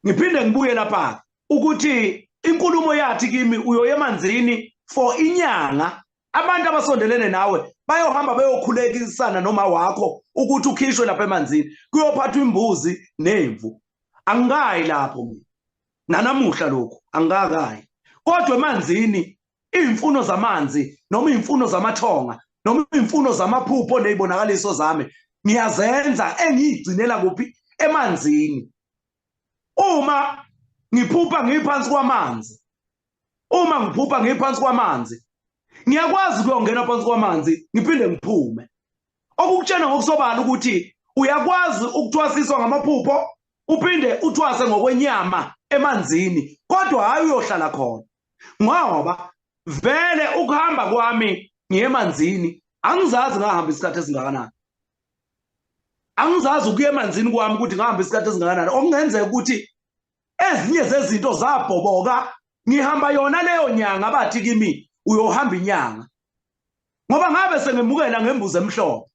Ngiphinde ngibuye lapha ukuthi inkulumo yathi kimi uyoya emanzini for inyanga. Abantu abasondelene nawe bayohamba bayokhulekisana noma wakho ukuthi ukhishwe lapha emanzini, kuyophathwa imbuzi nemvu. Angayi lapho mina nanamuhla lokho angakayi. Kodwa emanzini imfuno zamanzi noma imfuno zamathonga noma imfuno zamaphupho nezibonakaliso zami ngiyazenza engiyigcinela kuphi emanzini. Uma ngiphupha ngiphansi kwamanzi, uma ngiphupha ngiphansi kwamanzi, ngiyakwazi ukuyongena phansi kwamanzi ngiphinde ngiphume. Okukutshena ngokusobala ukuthi uyakwazi ukuthwasiswa ngamaphupho uphinde uthwase ngokwenyama emanzini, kodwa hayi uyohlala khona. Ngoba vele ukuhamba kwami ngiye emanzini angizazi ngahamba isikhathi esingakanani. Angizazi ukuya emanzini kwami ukuthi ngihamba isikhathi esingakanani. Okungenzeka ukuthi ezinye zezinto zabhoboka ngihamba yona leyo nyanga bathi kimi uyohamba inyanga. Ngoba ngabe sengemukela ngembuzi emhlophe.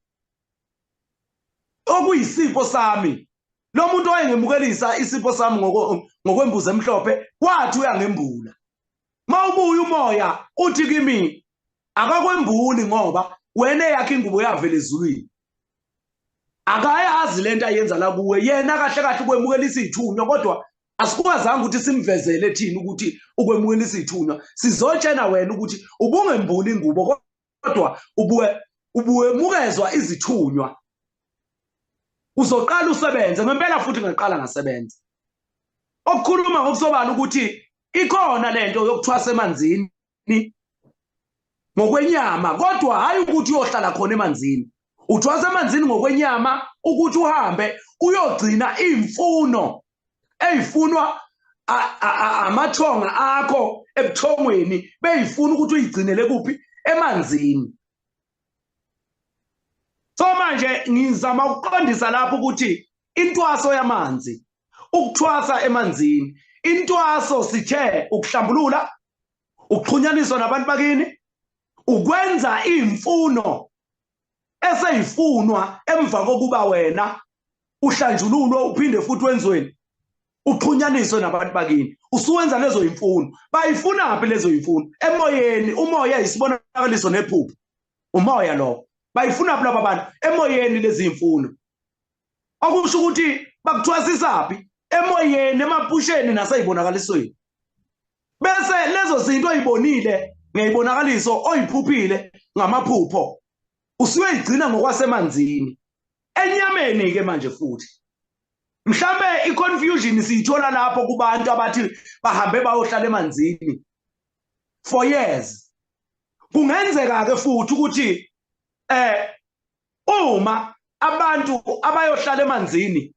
Okuyisipho sami. Lo muntu oyengemukelisa isipho sami ngokwembuzi emhlophe wathi uyangembula. Mawubuya umoya uthi kimi akakwembuli ngoba wena yakhe ingubo yavela ezulwini. Akayazi lento ayenza la kuwe, yena kahle kahle ukwemukelisa izithunywa, kodwa asikwazanga ukuthi simvezele thina ukuthi ukwemukelisa izithunywa. Sizotshena wena ukuthi ubungembuli ingubo, kodwa ubuwemukezwa izithunywa. Uzoqala usebenze ngempela, futhi ngiqala ngasebenza. Okukhuluma ngokusobala ukuthi ikhona lento yokuthwasa emanzini ngokwenyama, kodwa hayi ukuthi uyohlala khona emanzini. Uthwasa emanzini ngokwenyama ukuthi uhambe uyogcina imfuno ezifunwa amathonga akho ebuthongweni, beyifuna ukuthi uyigcinele kuphi emanzini. So manje ngizama ukuqondisa lapho ukuthi intwaso yamanzi, ukuthwasa emanzini, intwaso sithe ukuhlambulula, ukuxhunyaniswa nabantu bakini, ukwenza imfuno eseyifunwa emva kokuba wena uhlanjululwe uphinde futhi wenzweni, uxhunyaniswe nabantu bakini. Usuwenza lezo imfuno. Bayifuna phi lezo imfuno? Emoyeni. Umoya isibonakaliso nephupho. Umoya lo bayifuna phi laba bantu? Emoyeni lezi imfuno. Okusho ukuthi bakuthwasisa phi? Emoyeni, emaphusheni naseyibonakalisweni. Bese lezo zinto oyibonile ngeyibonakaliso oyiphuphile ngamaphupho usuyigcina ngokwasemanzini. Enyameni ke manje futhi mhlambe iconfusion siyithola lapho kubantu abathi bahambe bayohlala emanzini for years. Kungenzeka ke futhi ukuthi uma abantu abayohlala emanzini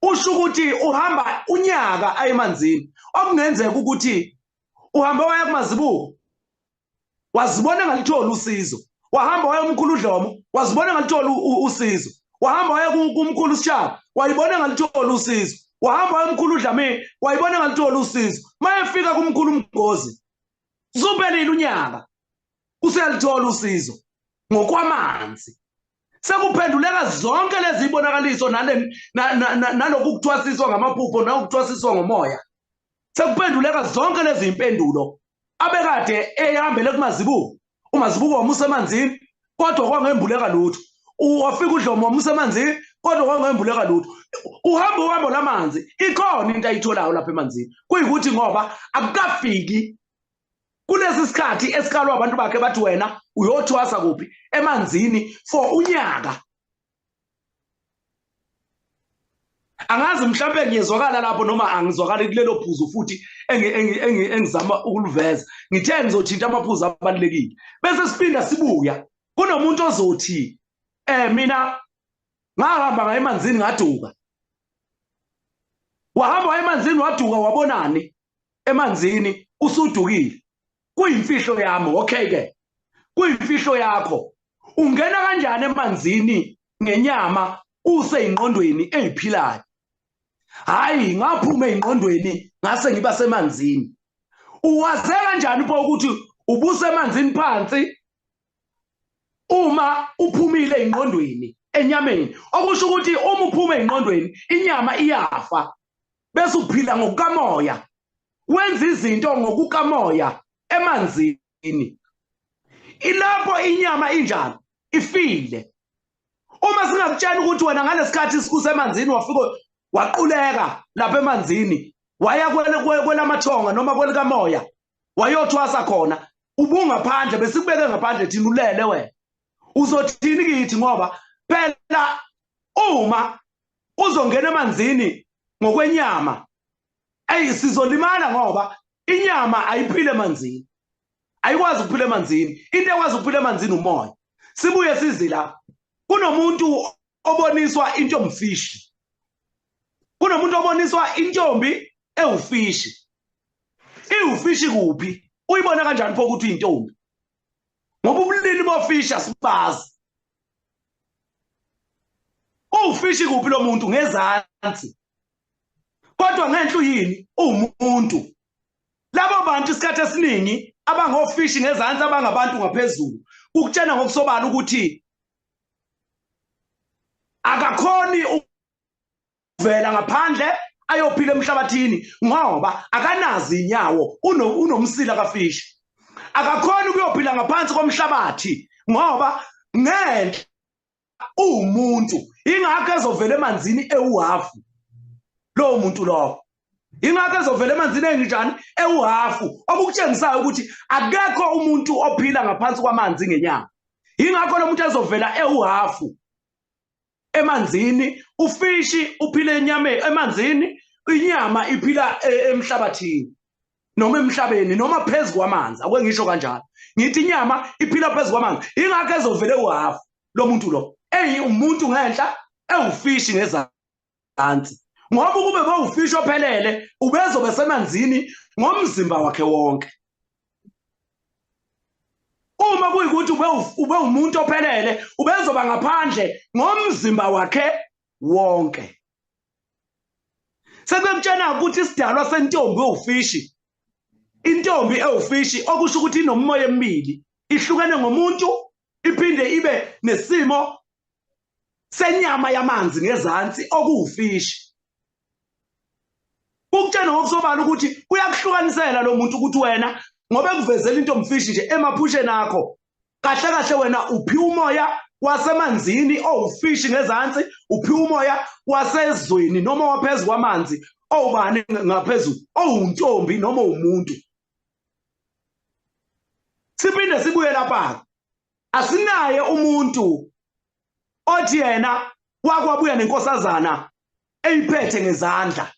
usho ukuthi uhamba unyaka ayemanzini, okungenzeka ukuthi uhamba waya kumazibuko wazibona ngalithola usizo, wahamba waya umkhulu uDlomo wazibona ngalithola usizo, wahamba waya kumkhulu uSishaba wayibona ngalithola usizo, wahamba waya umkhulu uDlamini wayibona ngalithola usizo. Mayefika kumkhulu uMgozi suphelile unyaka useyalithola usizo ngokwamanzi. Sekuphenduleka zonke lezi ibonakaliso naloku kuthwasiswa ngamaphupho nokuthwasiswa ngomoya. Sekuphenduleka zonke lezi impendulo abekade ehambele kumazibuko. Umazibuko wamusa emanzini kodwa kwangembuleka lutho. Wafika uDlomo wamusa emanzini kodwa kwangembuleka lutho. Uhamba uhambo lamanzi ikhona into ayitholayo lapha emanzini. Kuyikuthi ngoba akukafiki kulesi sikhathi esikalwa abantu bakhe bathi wena uyothwasa kuphi emanzini for unyaka. Angazi mhlambe ngiyezwakala lapho noma angizwakali kulelo phuzu futhi engizama ukuliveza. Ngithe ngizothinta amaphuzu abalekile bese siphinda sibuya kunomuntu ozothi mina ngahamba ngaye emanzini ngaduka. Wahamba emanzini waduka wabonani emanzini usudukile. Kuyimfihlo yami. Okay ke, kuyimfihlo yakho. Ungena kanjani emanzini ngenyama useyingqondweni eziphilayo? Hayi ngaphuma ezingqondweni ngase ngiba semanzini. Uwaze kanjani pho ukuthi ubuse emanzini phansi uma uphumile ezingqondweni enyameni? Okusho ukuthi uma uphuma ezingqondweni inyama iyafa bese uphila ngokukamoya, wenza izinto ngokukamoya emanzini. Ilapho inyama injalo ifile. Uma singakutshela ukuthi wena ngalesikhathi sikusemanzini wafika waquleka lapha emanzini waya kwelamathonga noma kwelikamoya wayothwasa khona, ubungaphandle besikubeke ngaphandle thina ulele wena, uzothini kithi? Ngoba phela uma uzongena emanzini ngokwenyama sizolimala ngoba inyama ayiphile emanzini, ayikwazi ukuphila emanzini. Into ekwazi ukuphila emanzini umoya. Sibuye sizi la, kunomuntu oboniswa intomfishi, kunomuntu oboniswa intombi ewufishi. Iwufishi kuphi? Uyibona kanjani pho ukuthi uyintombi? Ngoba ubulili bofishi asibazi. Uwufishi kuphi lo muntu? Ngezansi. Kodwa ngenhla yini umuntu. Labo bantu isikhathi esiningi abangofishi ngezansi abangabantu ngaphezulu ukutshena ngokusobala ukuthi akakhoni ukuvela ngaphandle ayophila emhlabathini ngoba akanazi inyawo, unomsila kafishi. Akakhoni ukuyophila ngaphansi komhlabathi ngoba ngenhla umuntu. Ingakho ezovela emanzini ewuhafu lo muntu lo. Ingakho ezovela emanzini enjani ewuhafu, okutshengisayo ukuthi akekho umuntu ophila ngaphansi kwamanzi ngenyama. Ingakho lo muntu ezovela ewuhafu emanzini. Ufishi uphila emanzini, inyama iphila emhlabathini noma emhlabeni noma phezu kwamanzi. Ake ngisho kanjalo, ngithi inyama iphila phezu kwamanzi. Ingakho ezovela ewuhafu lo muntu lo, umuntu ngenhla, ewufishi ngezansi. Ngoba kube bawufishi ophelele ubezobe semanzini ngomzimba wakhe wonke. Uma kuyikuthi ube umuntu ophelele ubezoba ngaphandle ngomzimba wakhe wonke. Sekutshena ukuthi isidalwa sentombi ewufishi, intombi ewufishi okusho ukuthi inomoya emibili, ihlukene ngomuntu, iphinde ibe nesimo senyama yamanzi ngezansi okuwufishi. Ukutshena ngokusobala ukuthi uyakuhlukanisela lo muntu ukuthi wena ngoba ekuvezela intomfishi nje emaphusheni akho, kahle kahle wena uphiwa umoya wasemanzini owufishi ngezansi, uphiwa umoya wasezweni noma waphezulu kwamanzi owubani ngaphezulu, owuntombi noma umuntu. Siphinde sibuye lapha, asinaye umuntu othi yena wakwabuya nenkosazana eyiphethe ngezandla.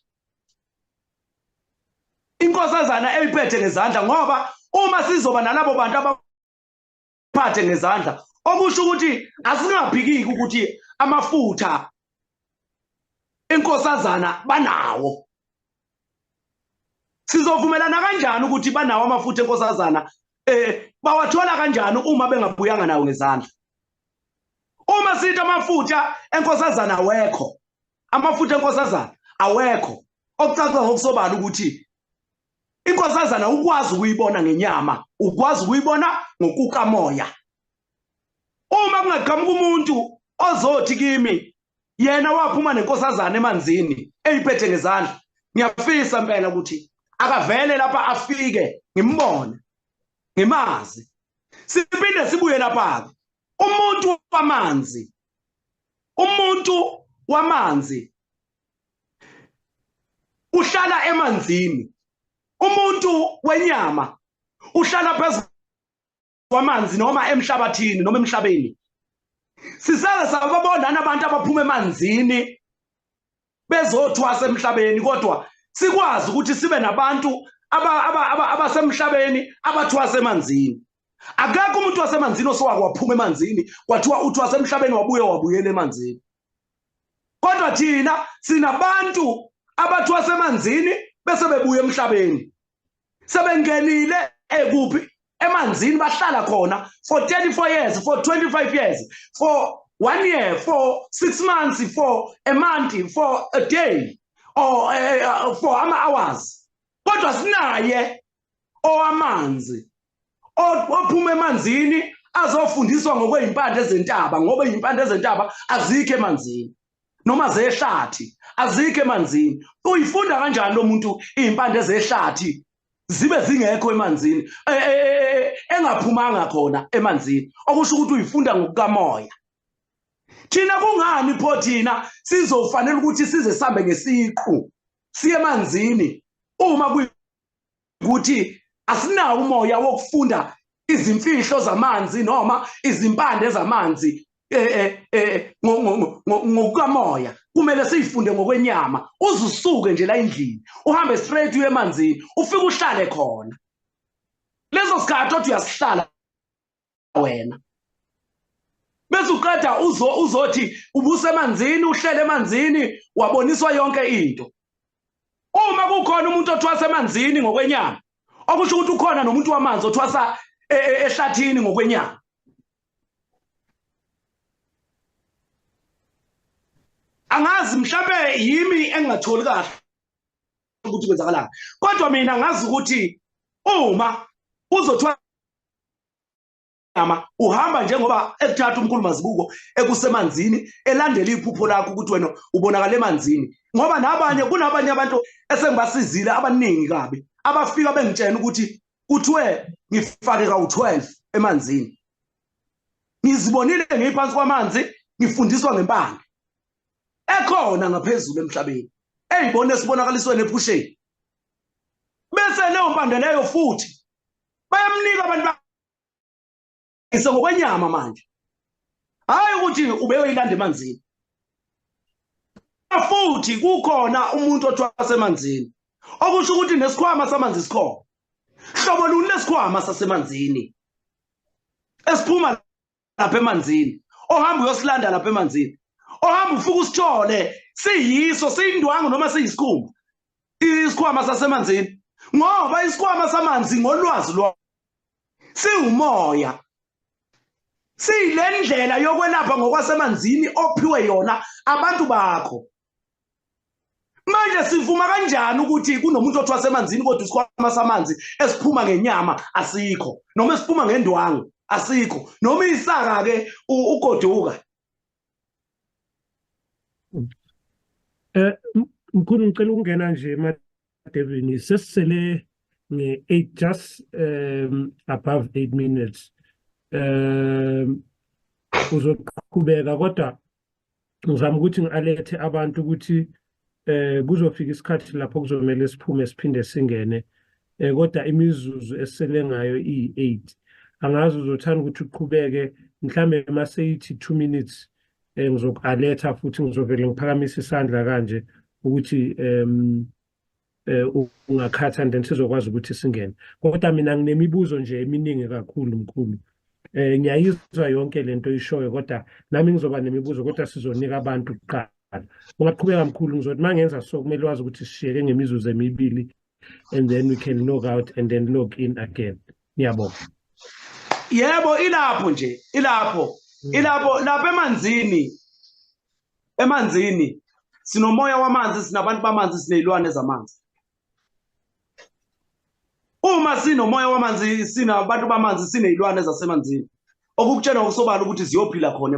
Inkosazana eyiphethe ngezandla ngoba uma sizoba nalabo bantu abaphathe ngezandla, okusho ukuthi asingaphikiki ukuthi amafutha inkosazana banawo. Sizovumelana kanjani ukuthi banawo amafutha enkosazana? Bawathola kanjani uma bengabuyanga nawo ngezandla? Uma sithi amafutha enkosazana awekho, amafutha enkosazana awekho, okucaca ngokusobala ukuthi inkosazana ukwazi ukuyibona ngenyama, ukwazi ukuyibona ngokukamoya. Uma kungaqhamuka umuntu ozothi kimi yena waphuma nenkosazana emanzini eyiphethe ngezandla, ngiyafisa impela ukuthi akavele lapha afike ngimbone, ngimazi. Siphinde sibuye lapha, umuntu wamanzi, umuntu wamanzi uhlala emanzini. Umuntu wenyama uhlala phezu kwamanzi noma emhlabathini noma emhlabeni. Sisake sababona abantu abaphuma emanzini bezothwasa emhlabeni, kodwa sikwazi ukuthi sibe nabantu abasemhlabeni abathwasa emanzini. Akekho umuntu wasemanzini osowake waphuma emanzini kwathiwa uthwasa emhlabeni wabuyela emanzini. Kodwa thina sinabantu abathwasa emanzini bese bebuya emhlabeni. Sebengenile ekuphi? Emanzini, bahlala khona for 34 years, for 25 years, for 1 year, for 6 months, for a month, for a day, or for hours. Kodwa sinaye owamanzi ophuma emanzini azofundiswa ngokwezimpande zentaba, ngoba izimpande zentaba azikho emanzini noma zehlathi azikho emanzini. Uyifunda kanjani lo muntu izimpande zehlathi zibe zingekho emanzini, engaphumanga khona emanzini? Okusho ukuthi uyifunda ngokukamoya. Thina kungani pho thina sizofanele ukuthi size sihambe ngesiqu siye emanzini uma kuyikuthi asinawo umoya wokufunda izimfihlo zamanzi noma izimpande zamanzi ngokukamoya kumele siyifunde ngokwenyama uzusuke nje la endlini uhambe straight uye emanzini ufike uhlale khona lezo sikhathi othi uyasihlala wena bese uqeda uzothi ubusemanzini uhlele emanzini waboniswa yonke into uma kukhona umuntu othwasa emanzini ngokwenyama okusho ukuthi ukhona nomuntu wamanzi othwasa ehlathini ngokwenyama angazi mhlawumbe yimi engingatholi kahle ukuthi kwenzakalani kodwa mina ngazi ukuthi uma uzothwasa uhamba njengoba ekuthatha umkhulu mazibuko ekusemanzini elandela iphupho lakho ukuthi wena ubonakala emanzini ngoba nabanye kunabanye abantu esengibasizile abaningi kabi abafika bengitshena ukuthi kuthiwe ngifake ka12 emanzini ngizibonile ngiphansi kwamanzi ngifundiswa ngempande ekhona ngaphezulu emhlabeni eyibone sibonakalisweni ephusheni bese leyo mpande leyo futhi bayamnika abantu ngokwenyama manje hayi ukuthi ubeyoyilanda emanzini futhi kukhona umuntu othwasa emanzini okusho ukuthi nesikhwama samanzi sikhona hlobo luni lesikhwama sasemanzini esiphuma lapha emanzini ohamba uyosilanda lapha emanzini ohamba ufika usithole siyiso siyindwangu noma siyisikhumba isikhwama sasemanzini ngoba isikhwama samanzi ngolwazi lwa siwumoya siyile ndlela yokwelapha ngokwasemanzini ophiwe yona abantu bakho manje sivuma kanjani ukuthi kunomuntu othwasa emanzini kodwa isikhwama samanzi esiphuma ngenyama asikho noma esiphuma ngendwangu asikho noma isaka ke ugoduka mkhulu ngicela ukungena nje emadevini sesisele nge-8 just above 8 minutes uzoqhubeka kodwa ngizama ukuthi ngialethe abantu ukuthi kuzofika isikhathi lapho kuzomela siphume siphinde singene kodwa imizuzu esele ngayo i8 angazi uzothanda ukuthi uqhubeke mhlambe maseyithi 2 minutes ngizokualetha futhi ngizovele ngiphakamisa isandla kanje ukuthi ungakhatha and then sizokwazi ukuthi singene kodwa mina nginemibuzo nje eminingi kakhulu mkhulu ngiyayizwa yonke lento ishoyo kodwa nami ngizoba nemibuzo kodwa sizonika abantu kuqala ungaqhubeka mkhulu ngizothi mangenza so kumele wazi ukuthi sishiyeke ngemizuzu emibili and then we can log out and then log in again ngiyabonga yebo ilapho nje ilapho lapha emanzini sinomoya wamanzi sinabantu bamanzi sinezilwane zamanzi uma sinomoya wamanzi sinabantu bamanzi sinezilwane zasemanzini okukutshela ngokusobala ukuthi ziyophila khona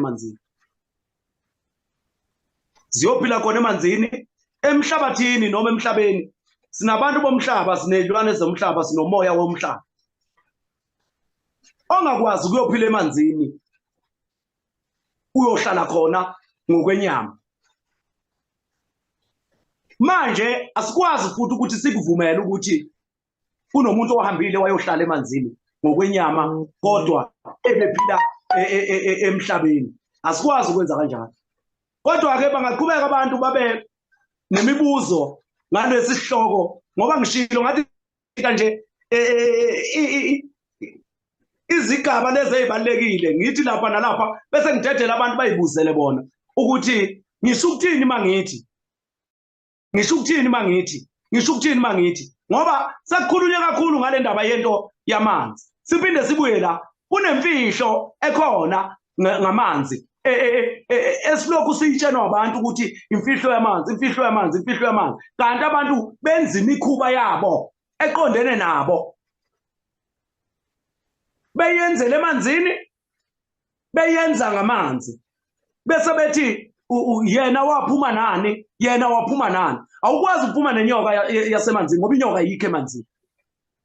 emanzini emhlabathini noma emhlabeni sinabantu bomhlaba sinezilwane zomhlaba sinomoya womhlaba ongakwazi ukuyophila emanzini uyohlala khona ngokwenyama manje asikwazi futhi ukuthi sikuvumele ukuthi kunomuntu ohambile wayohlala emanzini ngokwenyama kodwa ebephila emhlabeni asikwazi ukwenza kanjalo kodwa ke bangaqhubeka abantu babe nemibuzo ngalesi sihloko ngoba ngishilo ngathi kanje izigaba lezi ezibalekile ngithi lapha nalapha bese ngidedela abantu bayibuzele bona ukuthi ngisho ukuthini mangithi ngoba sekukhulunywe kakhulu ngale ndaba yento yamanzi siphinde sibuye la kunemfihlo ekhona ngamanzi esilokhu siyitshenwa abantu ukuthi imfihlo yamanzi kanti abantu benza imikhuba yabo eqondene nabo beyenzele emanzini beyenza ngamanzi bese bethi yena waphuma nani awukwazi ukuphuma nenyoka yasemanzini ngoba inyoka ayikho emanzini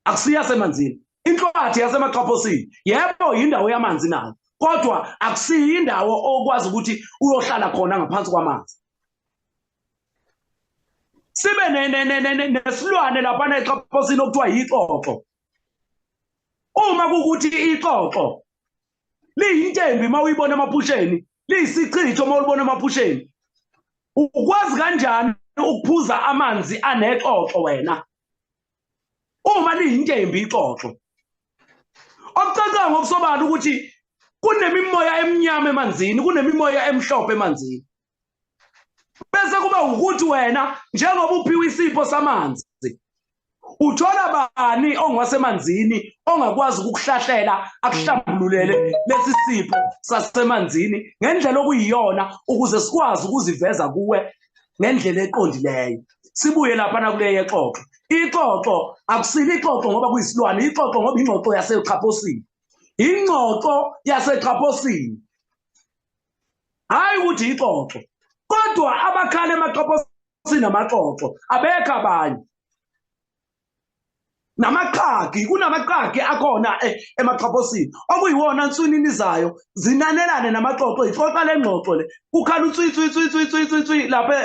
akusiyasemanzini inhlwathi yasemaqaphosini yebo yindawo yamanzi nayo kodwa akusiyi indawo okwazi ukuthi uyohlala khona ngaphansi kwamanzi sibe nesilwane lapha eqaphosini okuthiwa yixoxo uma kukuthi ixoxo liyintembi mawuyibona emaphusheni liyisichitho uma ulibona emaphusheni. Ukwazi kanjani ukuphuza amanzi anexoxo wena uma liyintembi ixoxo? Okucaca ngokusobala ukuthi kunemimoya eminyama emanzini, kunemimoya emhlophe emanzini. Bese kuba ukuthi wena njengoba uphiwe isipho samanzi, uthola bani ongasemanzini ongakwazi ukukuhlahlela akuhlambululele lesi sipho sasemanzini ngendlela okuyiyona ukuze sikwazi ukuziveza kuwe ngendlela eqondileyo. Sibuye lapha nakuleyo exoxo. Ixoxo akusile ixoxo ngoba kuyisilwane, ixoxo ngoba ingxoxo yaseXhaphosini. Ingxoxo yaseXhaphosini. Hayi ukuthi ixoxo. Kodwa abakhala emaXhaphosini namaxoxo abekho abanye. Namaqhagi, kunamaqhagi akhona emaXhaphosini okuyiwona nswinini zayo zinanelane namaxoxo. Ixoxa lengxoxo le ukhala utswi lapha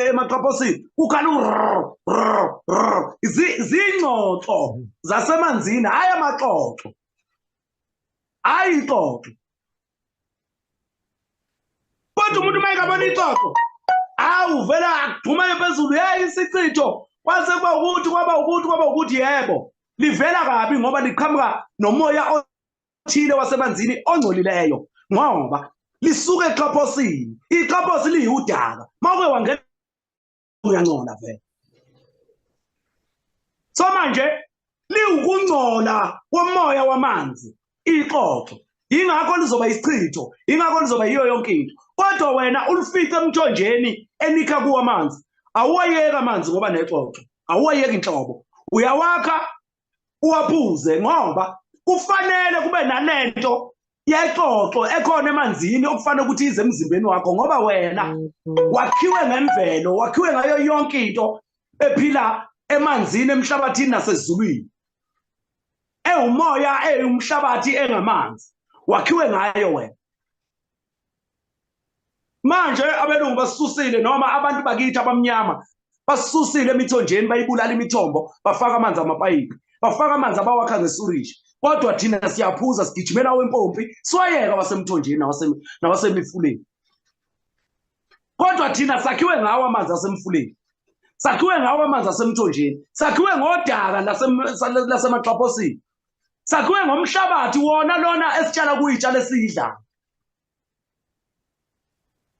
emaXhaphosini ukhala zingxoxo zasemanzini, hayi amaxoxo, hayi ixoxo. Kodwa umuntu uma ekabona ixoxo vela agxuma phezulu, isichitho kwase kwaba ukuthi yebo livela kabi ngoba liqhamuka nomoya othile wasemanzini ongcolileyo ngoba lisuke eXhaphosini. iXhaphosi liyudaka, mawuke wangena uyangcola vele. So manje liwukungcola komoya wamanzi ixoxo, ingakho lizoba isichitho, ingakho lizoba yiyo yonke into. Kodwa wena ulifice emthonjeni enikha kuwo amanzi, awuwayeka amanzi ngoba nexoxo, awuwayeka inhlobo, uyawakha uwaphuze ngoba kufanele kube nalento yexoxo ekhona emanzini okufanele ukuthi ize emzimbeni wakho ngoba wena wakhiwe ngemvelo, wakhiwe ngayo yonke into ephila emanzini, emhlabathini nasezulwini. Umoya, umhlabathi engamanzi, wakhiwe ngayo wena. Manje abelungu basisusile noma abantu bakithi abamnyama basisusile emithonjeni, bayibulala imithombo, bafaka amanzi amapayipi, bafaka amanzi abawakha ngesurishi. Kodwa thina siyaphuza, sigijimela wempompi, siwayeka wasemthonjeni nawasemifuleni. Kodwa thina sakhiwe ngawo amanzi asemfuleni, sakhiwe ngawo amanzi asemthonjeni, sakhiwe ngodaka lasemaXhaphosini, sakhiwe ngomhlabathi wona lona esitshala kuyitshalo esidla.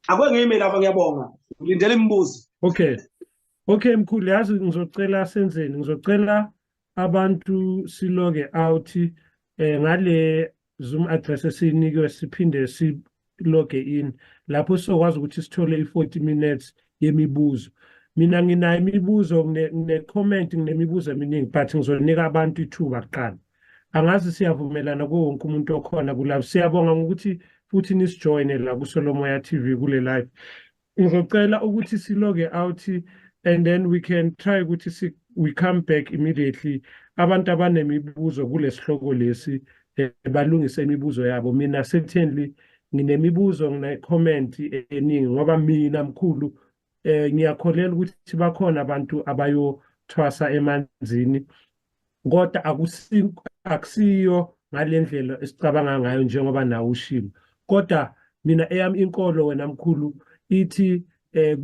Akwengimi lapha, ngiyabonga. Ngilindele imibuzo. Okay mkhulu, yazi ngizocela senzeni, ngizocela abantu siloge out ngale Zoom address esinikiwe, siphinde siloge in lapho sizokwazi ukuthi sithole i40 minutes yemibuzo. Mina nginayo imibuzo ne-comment, nginemibuzo eminingi but ngizonika abantu ithuba kuqala. Angazi siyavumelana kuwo wonke umuntu okhona kulapho. Siyabonga ngokuthi futhi nisijoyine la kuSolomoya TV kule live. Ngizocela ukuthi siloge out and then we can try ukuthi we come back immediately. Abantu abanemibuzo kulesihloko lesi balungise imibuzo yabo. Mina certainly nginemibuzo, ngine-comment eningi ngoba mina mkhulu ngiyakholela ukuthi bakhona abantu abayothwasa emanzini, kodwa akusiyo ngalendlela esicabanga ngayo njengoba nawe ushilo. Kodwa mina eyami inkolo wena mkhulu ithi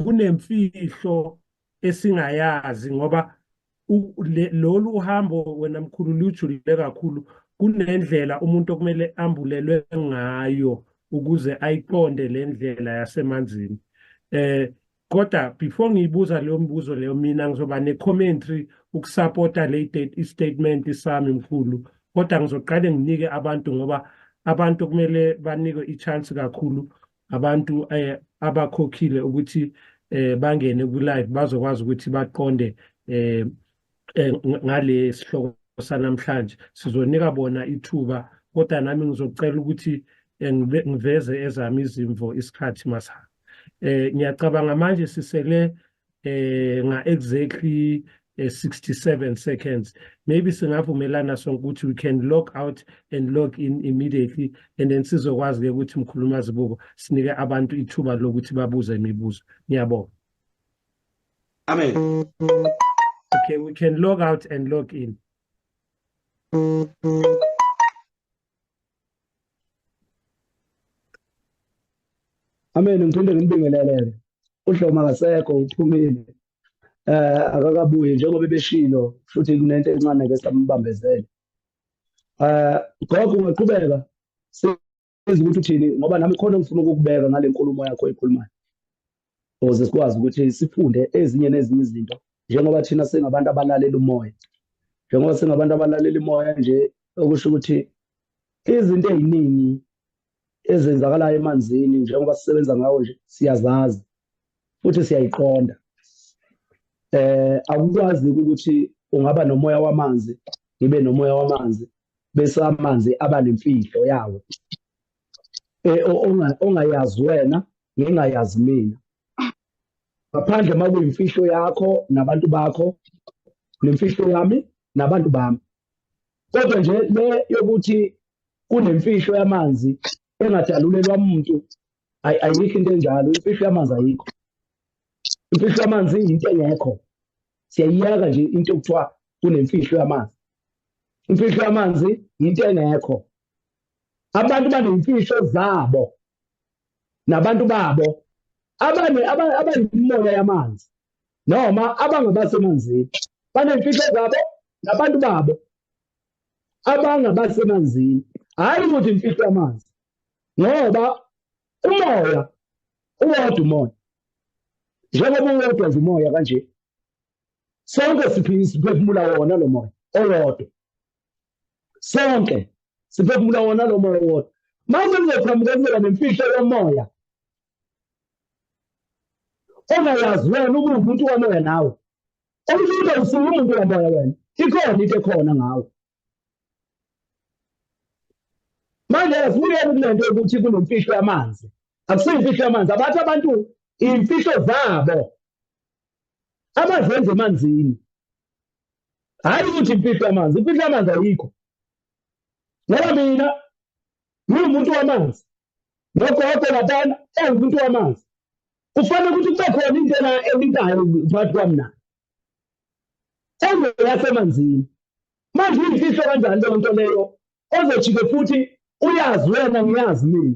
kunemfihlo esingayazi ngoba lolu uhambo wena mkhulu lujulile kakhulu. Kunendlela umuntu okumele ambulelwe ngayo ukuze ayiqonde le ndlela yasemanzini. Kodwa before ngiyibuza leyo mbuzo leyo, mina ngizoba ne-commentary ukusupporta i-statement sami mkhulu. Kodwa ngizoqale nginike abantu ngoba abantu kumele banikwe i-chance kakhulu, abantu abakhokhile ukuthi bangene ku-live bazokwazi ukuthi baqonde ngale sihloko sanamhlanje. Sizonika bona ithuba, kodwa nami ngizocela ukuthi ngiveze ezami izimvo isikhathi masihamba. Ngiyacabanga manje sisele exactly 67 seconds. Maybe singavumelana sonke ukuthi we can log out and log in immediately, and then sizokwazi ukuthi mkhuluma zibuko sinike abantu ithuba lokuthi babuze imibuzo. Ngiyabonga. Amen. Okay, we can log out and log in. Amen, ngiphinde ngibingelele. Uhloma kasekho uphumile. Akakabuye njengoba beshilo futhi kunento encane ke sambambezele. Gogo ungaqhubeka siza ukuthi uthini ngoba nami khona ngifuna ukukubeka ngale nkulumo yakho ekhulumayo. Ukuze sikwazi ukuthi sifunde ezinye nezinye izinto njengoba thina singabantu abalalela umoya. Njengoba singabantu abalalela umoya nje okusho ukuthi izinto eziningi ezenzakalayo emanzini njengoba sisebenza ngawo nje siyazazi futhi siyayiqonda. Akukwazi ukuthi ungaba nomoya wamanzi ngibe nomoya wamanzi bese amanzi aba nemfihlo yawo ongayazi wena ngingayazi mina ngaphandle makuyimfihlo yakho nabantu bakho nemfihlo yami nabantu bami kodwa nje le yokuthi kunemfihlo yamanzi engadalulelwa umuntu ayikho into enjalo imfihlo yamanzi ayikho imfihlo yamanzi into engekho siyayiyaka nje into okuthiwa kunemfihlo yamanzi imfihlo yamanzi into engekho abantu banemfihlo zabo nabantu babo abanemoya yamanzi noma abangabasemanzini banemfihlo zabo nabantu babo abangabasemanzini hayi ukuthi imfihlo yamanzi ngoba umoya uwodwa umoya njengoba uwodwa nje umoya kanje sonke siphefumula wona lo moya owodwa sonke siphefumula wona lo moya owodwa mase kuzoqhamuka nemfihlo yomoya ongayazi wena ukuba umuntu kamoya nawe okusho usuke umuntu kamoya wena ikhona into ekhona ngawe manje asibuyele kulento yokuthi kunemfihlo yamanzi akusiyo imfihlo yamanzi abathi abantu imfihlo zabo abazenza emanzini hayi ukuthi imfihlo yamanzi ayikho ngoba mina ngiwumuntu wamanzi nogogo labana engumuntu wamanzi kufanele ukuthi kube khona into elintayo phakathi kwami naye engeyasemanzini manje uyimfihlo kanjani leyo nto leyo ozojike futhi uyazi wena ngiyazi mina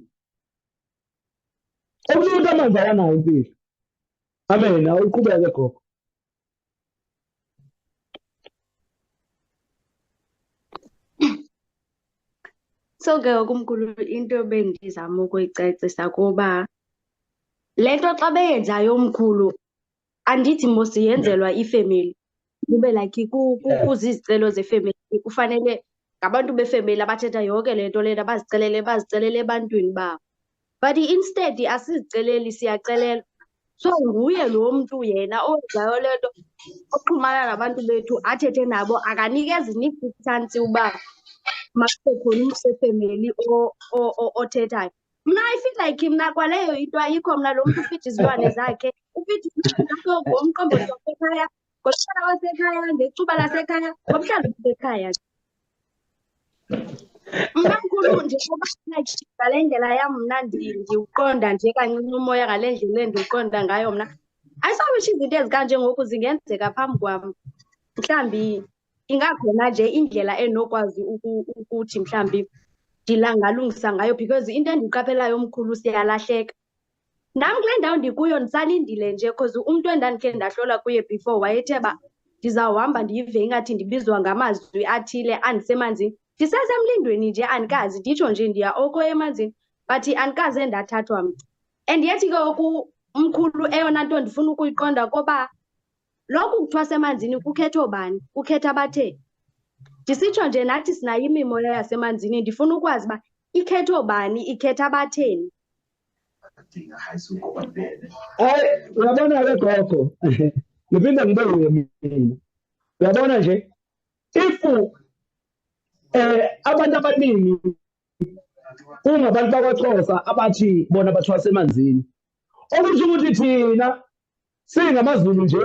umuntu amanzi awanayo imfihlo amen awuqhubeke gogo So-ke kumkhulu into bengizama ukuyicacisa kuba lento xa beyenzayo omkhulu andithi mos yenzelwa ifemeli kube like kuzizicelo zefemeli kufanele ngabantu befemeli abathetha yonke le nto lena bazicelele ebantwini babo but instead asiziceleli siyacelela so nguye lo mntu yena owenzayo le nto oxhumana nabantu bethu athethe nabo akanikezi ni-distance uba makube khona umntu sefemeli othethayo mna I feel like mna kwaleyo into ayikho mna lo mntu ufite izilwane zakhe ufite ngomqombothi wasekhaya ngotshara wasekhaya ngecuba lasekhaya ngomhlalo wasekhaya mna mkhulu njengoba ngale ndlela yam mna ndiwuqonda nje kancinci umoya ngale ndlela endiwuqonda ngayo mna ayisawisho izinto ezikanje ngoku zingenzeka phambi kwam mhlawumbi ingakhona nje indlela enokwazi ukuthi mhlawumbi ndilangalungisa ngayo because into endiqaphelayo omkhulu siyalahleka nam kule ndawo ndikuyo ndisalindile nje because umntu endandikhe ndahlola kuye before wayethe ba ndizawuhamba ndiyive ingathi ndibizwa ngamazwi athile andisemanzini ndisesemlindweni nje andikazi nditsho nje ndiya oko emanzini but andikaze ndathathwa mntu and yethi ke umkhulu eyona nto ndifuna ukuyiqonda koba lokhu kuthiwa semanzini kukhetha bani kukhetha abatheni ndisitsho nje nathi sinayo imimoya yasemanzini ndifuna ukwazi uba ikhetha bani ikhetha abatheni hayi uyabona ke gogo ngiphinde ngibeke mina uyabona nje ifu abantu abaningi kungabantu bakwaXhosa abathi bona bathiwa semanzini okusho ukuthi thina singamaZulu nje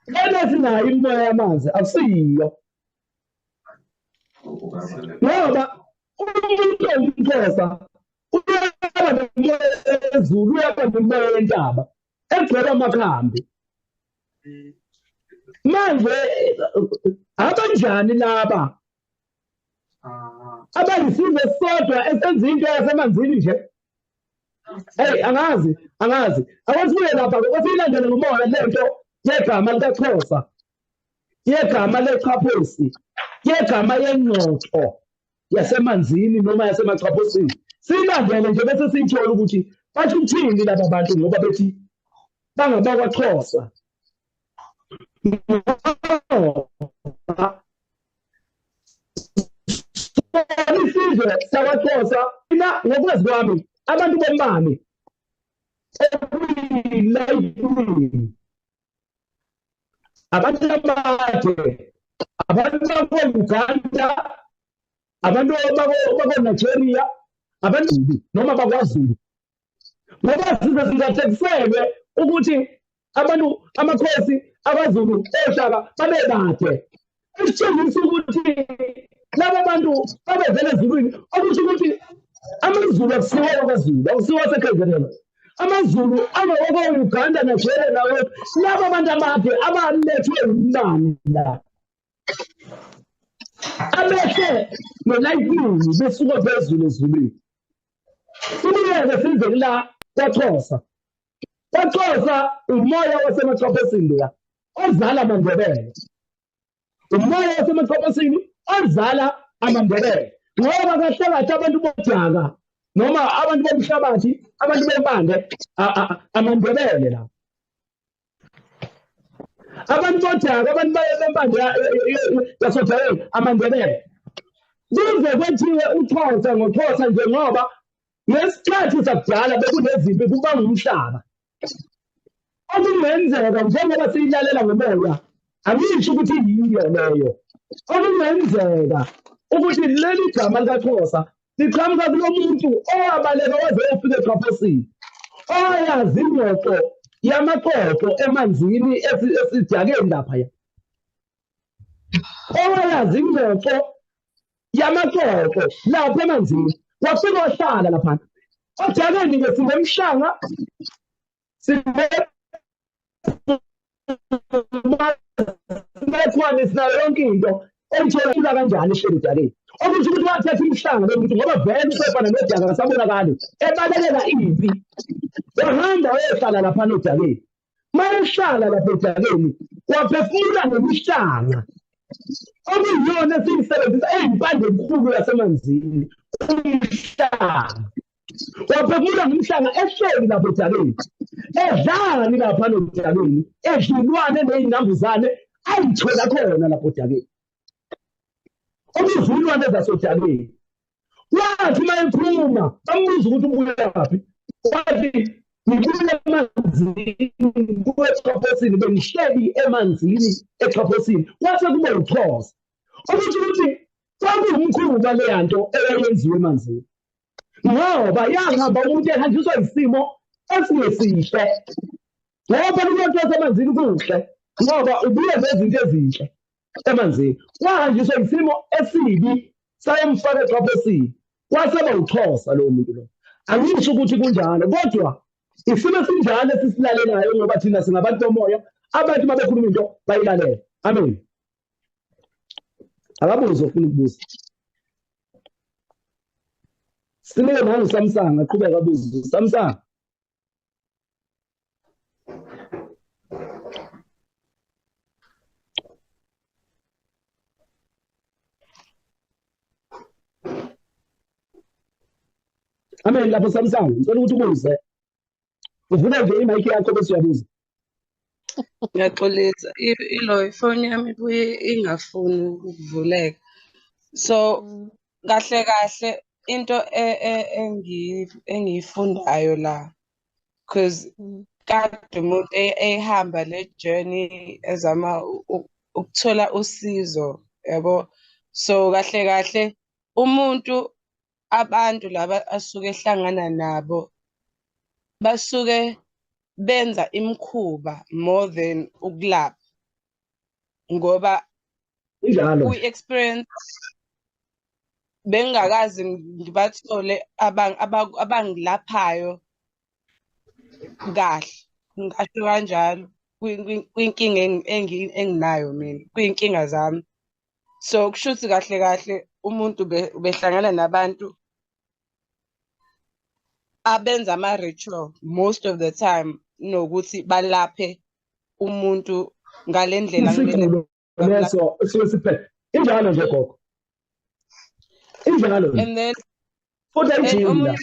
lena sinayo imimoya yamanzi akusiyo ngoba umuntu ongumXhosa uyaba nomoya ezulu uyaba nomoya wentaba egcwele amakhambi manje abanjani laba abayisizwe sodwa esenza into yasemanzini nje Hey, angazi. Awasibuye lapha ukuthi ilandele ngomoya lento yegama likaXhosa, yegama leXhaphosi, yegama yengxoxo yasemanzini noma yasemaXhaphosini. Silandele nje bese sithola ukuthi bathi uthini laba bantu ngoba bethi bangabakwaXhosa. Isizwe sakwaXhosa mina ngokwazi kwami abantu bombane abantu abade, abantu bako-Uganda, abantu bako-Nigeria, abantu noma bakwaZulu, ngoba size singathekiselwe ukuthi abantu amakhosi akwaZulu oShaka babe bade. Esitshengisa ukuthi laba bantu babevele ezulwini, okusho ukuthi amaZulu akusiwo akwaZulu, akusiwo aseKZN. AmaZulu angawako-Uganda, Nigeria nawo laba bantu abade abalethwe umbani la. Abehle nolayitini besuka phezulu ezulwini. Sibuyele size la kwaXhosa. KwaXhosa umoya wasemaXhophosini loya ozala amaNdebele. Umoya wasemaXhophosini ozala amaNdebele. Ngoba kahlekahle abantu bodaka noma abantu bomhlabathi, abantu bempande amaNdebele la. Abantu bodaka, abantu bempande yasothayeni amaNdebele. Kuze kwethiwe uXhosa ngoXhosa nje ngoba ngesikhathi sakudala bekunezimpi kubanga umhlaba. Okungenzeka njengoba siyilalela ngomoya, angisho ukuthi yiyo leyo. Okungenzeka ukuthi leli gama likaXhosa liqhamuka kulo muntu owabaleka waze ufike eXhaphosini, oyazi ingxoxo yamaxoxo emanzini esidakeni laphaya, owayazi ingxoxo yamaxoxo lapha emanzini, wafika wahlala laphana. Odakeni-ke sinemhlanga, sinethwane, sinayo yonke into emthola kanjani ehleli edakeni. Okusho ukuthi wathatha imhlanga lo muntu ngoba vele usefana nodaka akasabonakali, ebalekela impi. Wahamba wayohlala laphana odakeni. Uma ehlala lapha edakeni, waphefumula ngemihlanga okuyiyona esiyisebenzisa ey'mpande enkulu yasemanzini, umhlanga. Waphefumula ngomhlanga ehleli lapha edakeni, edlani laphana odakeni, edlulwane ney'nambuzane ayithola khona lapha odakeni. Okuzulwane zasodakeni. Wathi uma ephuma bambuza ukuthi ubuyaphi, wathi ngibuya emanzini kuExhaphosini, bengihleli emanzini eXhaphosini. Kwase kube uXhosa, okusho ukuthi kwakuwumkhuba leya nto eyayenziwa emanzini, ngoba yahamba umuntu ehanjiswa isimo esingesihle. Ngoba kumuntu wasemanzini kuhle ngoba ubuye nezinto ezinhle emanzini. Wahanjiswa isimo esibi sayemfaka eXhaphosini, waseba uXhosa lowo muntu lo. Angisho ukuthi kunjalo, kodwa isimo esinjalo esisilalelayo ngoba thina singabantu bomoya, abantu uma bekhuluma into bayilalele. Amen. Akabuze ofuna ukubuza. Sinike nani uSamsanga aqhubeka abuze. Samsanga. Amen lapho Samsanga, ngicela ukuthi ubuze. Uvula nje i-mic yakho bese uyabuza. Ngiyaxolisa, ilo ifoni yami ibuye ingafuni ukuvuleka. So kahle kahle into engiyifundayo la, because kade umuntu ehamba le journey ezama ukuthola usizo, yabo. So kahle kahle umuntu, abantu laba asuke ehlangana nabo basuke benza imikhuba more than ukulapha, ngoba Injalo. kwi-experience bengingakazi ngibathole abangilaphayo kahle, ngasho kanjalo kwinkinga enginayo mina, kwiy'nkinga zami. So kusho ukuthi kahle kahle umuntu behlangana nabantu abenza ama-ritual most of the time nokuthi balaphe umuntu ngale ndlela kumele isigqulo leso esuke siphele injalo nje gogo injalo nje and then futhi ayijini omunye la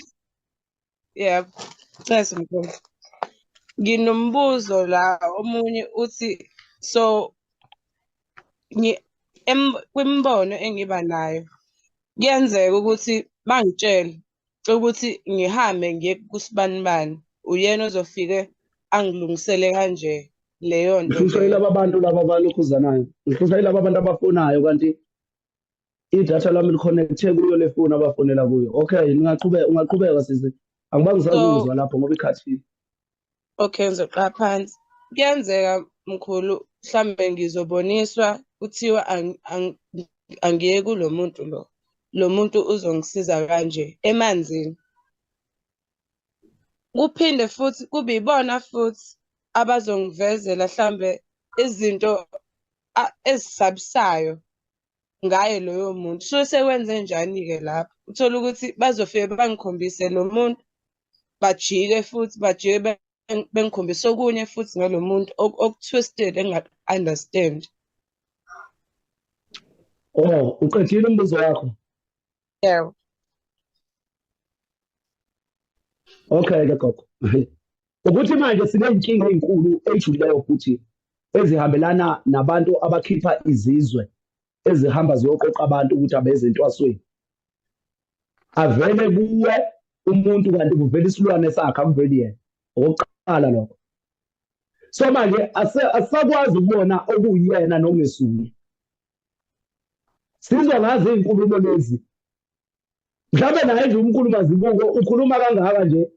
yeah yes mkhulu nginombuzo la omunye uthi so kwimbono engiba nayo kuyenzeka ukuthi bangitshele ukuthi ngihambe ngiye kusibanibani uyena ozofike angilungisele kanje leyo nto ngihlushwa yilaba bantu laba abalokhuzanayo ngihlushwa yilaba abantu abafonayo kanti idatha lami liconnecte kuyo le phone abafonela kuyo okay ungaqhubeka sisi angibangi ngisakuzwa lapho ngoba ikhathini okay ngizoqala phansi kuyenzeka mkhulu mhlambe ngizoboniswa kuthiwa angiye kulo muntu lo muntu uzongisiza kanje emanzini kuphinde futhi kube ibona futhi abazongivezela mhlambe izinto ezisabisayo ngaye loyo muntu so sekwenze njani-ke lapho uthola ukuthi bazofike bangikhombise lo muntu bajike futhi bajike bengikhombise okunye futhi ngalo muntu okutwisted enginga-understand. Oh, uqedile umbuzo wakho? Yeah. Okay-ke gogo. Ukuthi manje siney'nkinga ey'nkulu ey'julileyo futhi ezihambelana nabantu abakhipha izizwe ezihamba ziyoqoqa abantu ukuthi abeze entwasweni. Avele kuwe umuntu kanti kuvela isilwane sakhe akuveli yena. Okokuqala lokho. So manje asisakwazi ukubona okuyena nongesuye. Sizwa ngazi iy'nkulumo lezi. Mhlawumbe naye nje umkhulumazibuko ukhuluma kangaka nje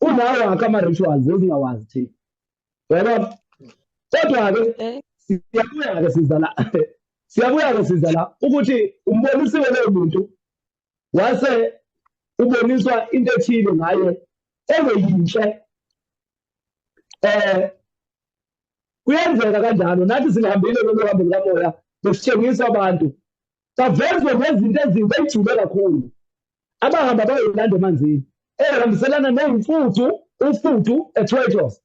unawo wakhe ama-rituals ezingawazi thina. Yabona? Kodwa-ke siyabuya-ke siza la ukuthi umbonisiwe loyo muntu wase uboniswa into ethile ngaye engeyinhle. Kuyenzeka kanjalo nathi singihambile lolo hambo likamoya besitshengisa abantu bavezwe ngezinto ezimbi ey'jule kakhulu abahamba bayolanda emanzini ehambiselana ney'mfuthu ufuthu eTraitos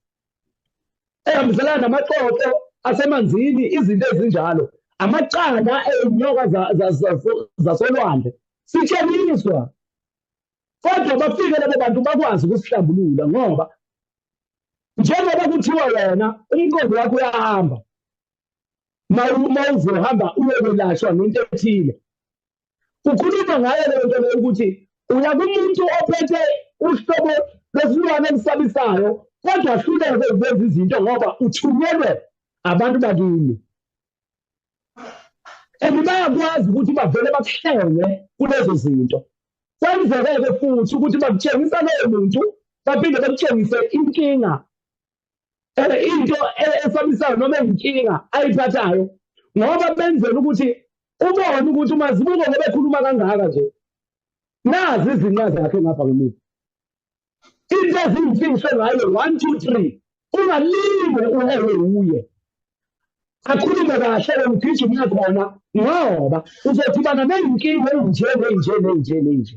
ehambiselana namaxoxo asemanzini izinto ezinjalo amacala ey'nyoka zasolwandle sitshengiswa kodwa bafike labo bantu bakwazi ukusihlambulula ngoba njengoba kuthiwa wena umqondo wakho uyahamba ma uzohamba uyokwelashwa ngento ethile ukhuluma ngayo leyo nto leyo ukuthi uya kumuntu ophethe uhlobo lwesilwane elisabisayo kodwa ahluleke ukwenza izinto ngoba uthunyelwe abantu bakini and bayakwazi ukuthi bavele bakuhlenge kulezo zinto kwenzeke-ke futhi ukuthi bakutshengisa loyo muntu baphinde bakutshengise inkinga into esabisayo noma inkinga ayiphathayo ngoba benzela ukuthi ubone ukuthi umazibuko ngoba ekhuluma kangaka nje nazi izinqa zakhe ngapha ngemuva into eziyimfihlo ngayo 1 2 3 ungalime uhehe uye akhulume kahle umgijima khona ngoba uzodibana ney'nkinga ey'nje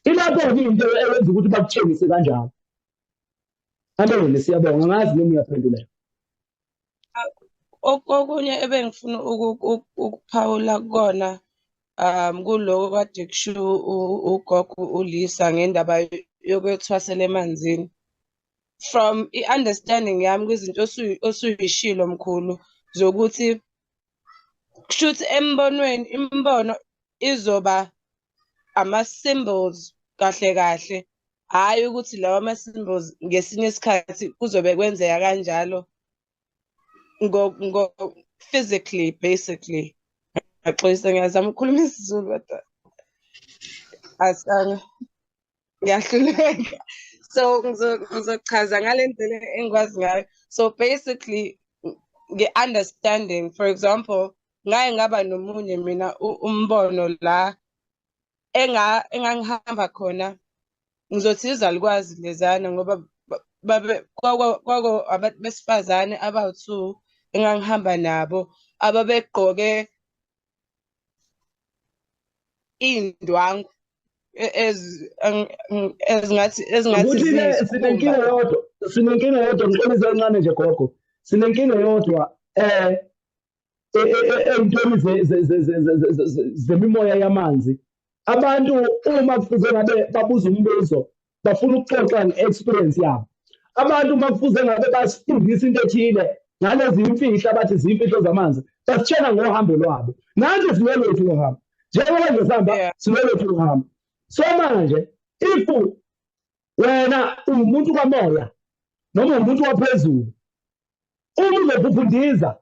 ilapho-ke into eyenza ukuthi bakutshengise kanjalo. Amene siyabonga ngazi noma uyaphendula. Okunye ebengifuna ukuphawula kukona kuloko kade kusho ugogo uLisa ngendaba yokwethwasela emanzini. From i-understanding yami kwizinto osuyishilo mkhulu zokuthi kushuthi embonweni imbono izoba ama-symbols kahle hhayi ukuthi lawa ama-symbols ngesinye isikhathi kuzobe kwenzeka kanjalo physically basically ngaxolisa ngiyazama ukukhuluma isiZulu kodwa ngiyahluleka so ngizochaza ngale ndlela engikwazi ngayo so basically nge-understanding for example ngaye ngaba nomunye mina umbono la engangihamba khona ngizothi izalukazi lezana ngoba kwako abantu besifazane abawu-2 engangihamba nabo ababegqoke iy'ndwangu ezingathi ukuthi-ke sinenkinga ziyisikhumba. yodwa ngiqinise kancane nje gogo, sinenkinga yodwa ey'ntweni zemimoya yamanzi. Abantu uma kufuze ngabe babuza umbuzo bafuna ukuxoxa nge-experience yabo. Abantu uma kufuze ngabe basifundisa into ethile ngalezi imfihlo abathi ziyimfihlo zamanzi, basitshela ngohambo lwabo. Manje sinolwethu uhambo, njengoba nje sihamba Yeah. sinolwethu uhambo. So manje if wena umuntu kamoya noma umuntu waphezulu, uma uzophuphundiza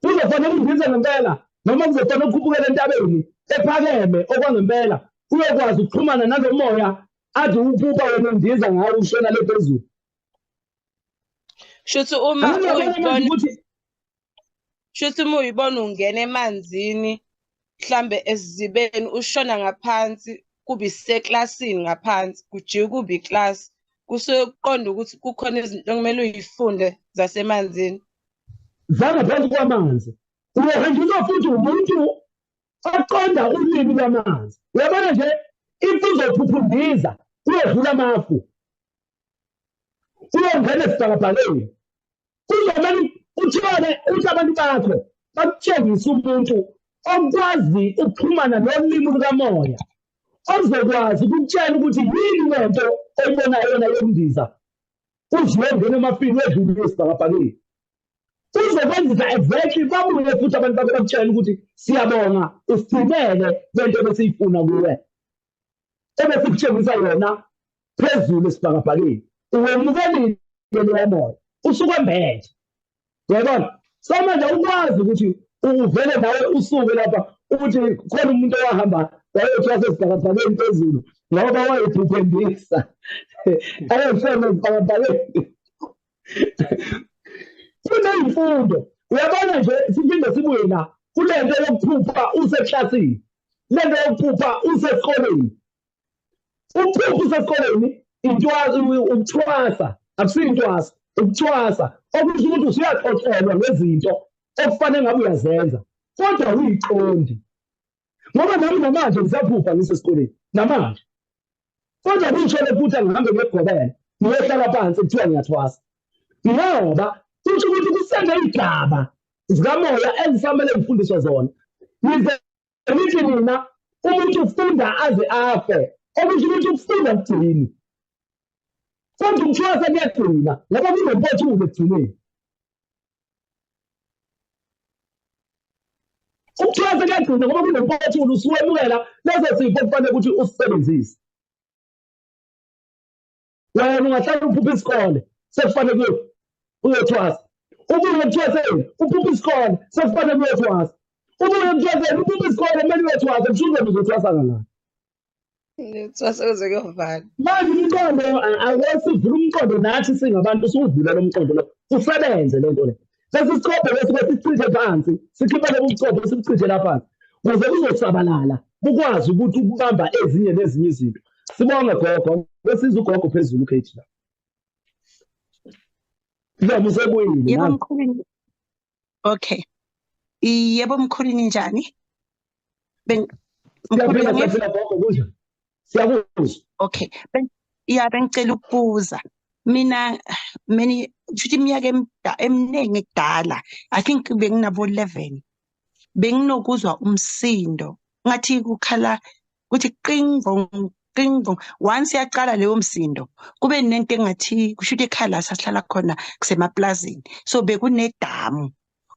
uzofanele ukundiza ngempela noma kuzofanele ukhuphukele entabeni ephakeme okwangempela uyokwazi ukuxhumana nalo moya ade uphupha wena undiza ngawo ushona le phezulu. Shuthi uma Angiyabona manje uyibona ukuthi shuthi uma uyibona ungena emanzini mhlambe esizibeni ushona ngaphansi kube iseklasini ngaphansi kujike kube iclass kusuke kuqonda ukuthi kukhona izinto okumele uyifunde zasemanzini. zangaphansi kwamanzi uyohanjiswa futhi umuntu oqonda ulimi lwamanzi. Uyabona nje if uzophuphundiza uyodlula amafu uyongena esibhakabhakeni kuzomele uthole ukuthi abantu bakho bakutshengise umuntu okwazi ukuxhumana nolimi lukamoya ozokwazi ukutshela ukuthi yini lento oyibonayo yona yokundiza uziwe ngena emafini wedlule esibhakabhakeni. Uzokwenzisa exactly babuye futhi abantu bakho bakutshela ukuthi siyabonga usigcinele lento besiyifuna kuwe ebesikutshengisa yona phezulu esibhakabhakeni. Uwemukelile loya moya usuke mbethe. Uyabona? So manje ukwazi ukuthi uvele nawe usuke lapha ukuthi khona umuntu owahamba wayothwasa esibhakabhakeni phezulu ngoba wayephuphundisa ayefona esibhakabhakeni. Kuney'mfundo. Uyabona nje siphinde sibuye la kule nto yokuphupha useklasini, le nto yokuphupha usesikoleni. Ukuphupha usesikoleni ukuthwasa, akusiyo intwasa, ukuthwasa okusho ukuthi usuyaxoxelwa ngezinto okufanele ngabe uyazenza kodwa uyiqondi. Ngoba nami namanje ngisaphupha ngisesikoleni namanje, kodwa kuyishole futhi angihambe ngegobela ngiyohlala phansi kuthiwa ngiyathwasa ngoba kusho ukuthi kuseney'gaba zikamoya ezisamele ngifundiswe zona. Yize ngithi mina umuntu ufunda aze afe, okusho ukuthi ukufunda kugcini. Kodwa ukuthwasa kuyagcina ngoba kunempothula ekugcineni. Ukuthwasa kuyagcina ngoba kunempothula usuwemukela lezo sifo kufanele ukuthi usisebenzise. Wena ungahlala uphupha isikole sekufanele uyothwasa. Ubuye ekuthwaseni uphupha isikole sekufanele uyothwasa. Ubuye ekuthwaseni uphupha isikole kumele uyothwasa mshuze uzothwasa kangazi. Thwasa kuze kuyovala. Manje umqondo awesivula umqondo nathi singabantu siwuvula lo mqondo lo usebenze lento le. Lesi sichopho lesuke sichithe phansi sikhiphe lobu buchopho sibuchithe la phansi ukuze kuzosabalala kukwazi ukuthi ukubamba ezinye nezinye izinto. Sibonge gogo besiza ugogo phezulu ukhethi la. Mhlawumbe usebuyile Yebo nawe. mkhulini. Okay. Yebo mkhulini njani? Mkhulini Siyaphila ngiv- siyaphila gogo kunjani? Siyakuzwa. Okay. Bengicela ukubuza. Mina kushuthi iminyaka eminingi ekudala, I think benginabo 11. Benginokuzwa umsindo. Ngathi kukhala kuthi qingvo qingvo. Once yaqala leyo msindo, kube nento engathi kushuthi ekhala sasihlala khona kusemaplazini. So bekunedamu.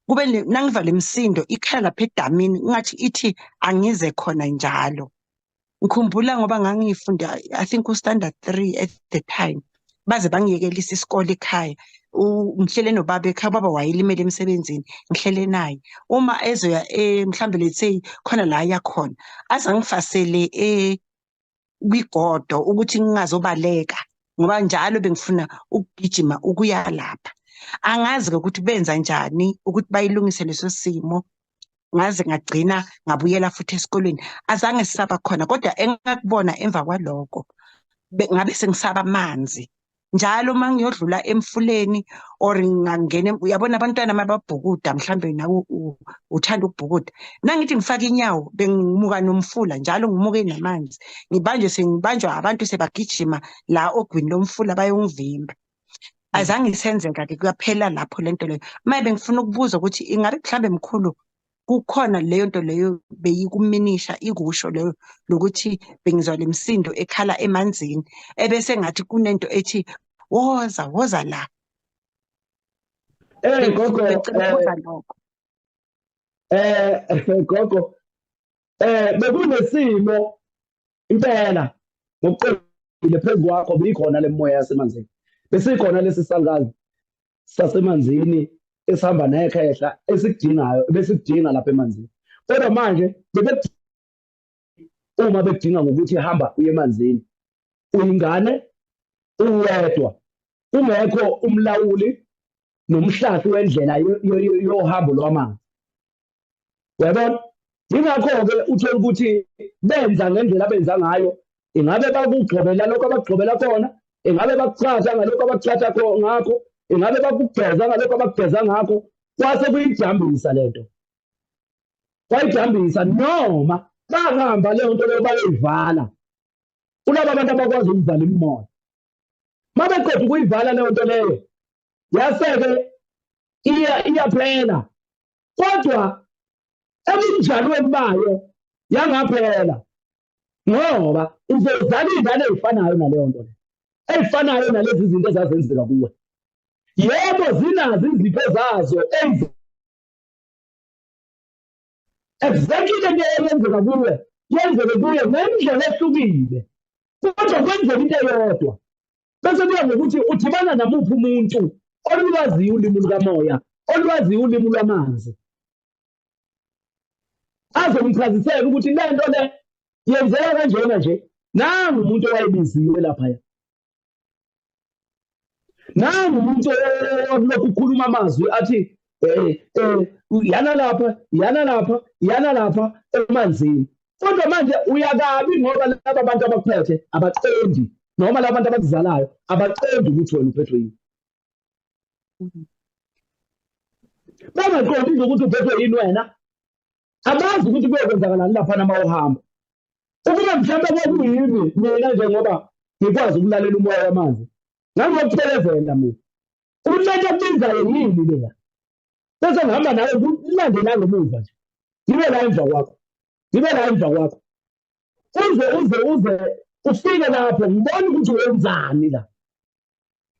Kube nangiva le msindo ikhala lapha edamini ngathi ithi angize khona njalo. Ngikhumbula ngoba ngangifunda I think standard 3 at the time. Baze bangiyekelisa isikole ekhaya. Ngihlele nobaba ekhaya, baba wayelimele emsebenzini, ngihlele naye. Uma ezoya mhlambe let's say khona la yakhona, azangifasele kwigodo ukuthi ngingazobaleka ngoba njalo bengifuna ukugijima ukuya lapha. Angazi ukuthi benza njani ukuthi bayilungise leso simo. Ngaze ngagcina ngabuyela futhi esikolweni. Azange sisaba khona kodwa engakubona emva kwaloko ngabe sengisaba amanzi. njalo uma ngiyodlula emfuleni or ngingangena uyabona abantwana mababhukuda mhlambe nawe uthanda ukubhukuda nangithi ngifaka inyawo bengimuka nomfula njalo ngimuke namanzi sengibanjwa abantu sebagijima la ogwini lomfula bayongivimba azange isenzeka ke kuyaphela lapho lento leyo maye bengifuna ukubuza ukuthi ingabe mhlambe mkhulu kukhona leyo nto leyo beyikuminisha ikusho leyo lokuthi bengizwa lemsindo ekhala emanzini ebese ngathi kunento ethi woza la gogo gogo bekunesimo impela ngokuqondile phezu kwakho bikhona lemoya yasemanzini besikhona lesi sangazi sasemanzini esihamba nekhehla esikudingayo besikudinga lapha emanzini kodwa manje uma bekudinga ngokuthi hamba uye emanzini uyingane uwedwa ungekho umlawuli nomhlahli wendlela yohambo lwamanzi uyabona yingakho-ke uthola ukuthi benza ngendlela abenza ngayo ingabe bakugxobela lokho abakugxobela khona ingabe bakuchatha ngalokho abakuchatha ngakho ingabe bakugeza ngalokho abakugeza ngakho kwase kuyidambisa lento kwayidambisa noma bahamba leyo nto leyo bayoyivala kulaba abantu abakwazi ukuvala imimoya uma beqeda ukuyivala leyo nto leyo yaseke iyaphela kodwa ebunjalweni bayo yangaphela ngoba uzozala iy'ngane ey'fanayo naleyo nto leyo ey'fanayo nalezi zinto ezazenzeka kuwe yebo zinazo izipho zazo exactly lento eyenzeka kuwe yenzeke kuye ngendlela ehlukile kodwa kwenzeka into eyodwa bese kuya ngokuthi udibana namuphi umuntu olwaziyo ulimi lukamoya olwaziyo ulimi lwamanzi azomchazisela ukuthi le nto le yenzeka kanjena nje nangu umuntu owayebiziwe laphaya nangu umuntu olokhu ukhuluma amazwi athi yana lapha emanzini kodwa manje uyakabi ngoba laba bantu abakuphethe abaqondi noma laba bantu abakuzalayo abaqondi ukuthi wena uphethwe yini bangaqondi ukuthi uphethwe yini wena abazi ukuthi kuyokwenzakalani laphana uma uhamba ukuba mhlawumbe kwakuyimi mina njengoba ngikwazi ukulalela umoya wamanzi ngangokuphelezela mina ukuthi lento okubizayo yini leya bese ngihamba nawe ngilandela ngemuva nje ngibe la emva kwakho uze ufike lapho ngibone ukuthi wenzani la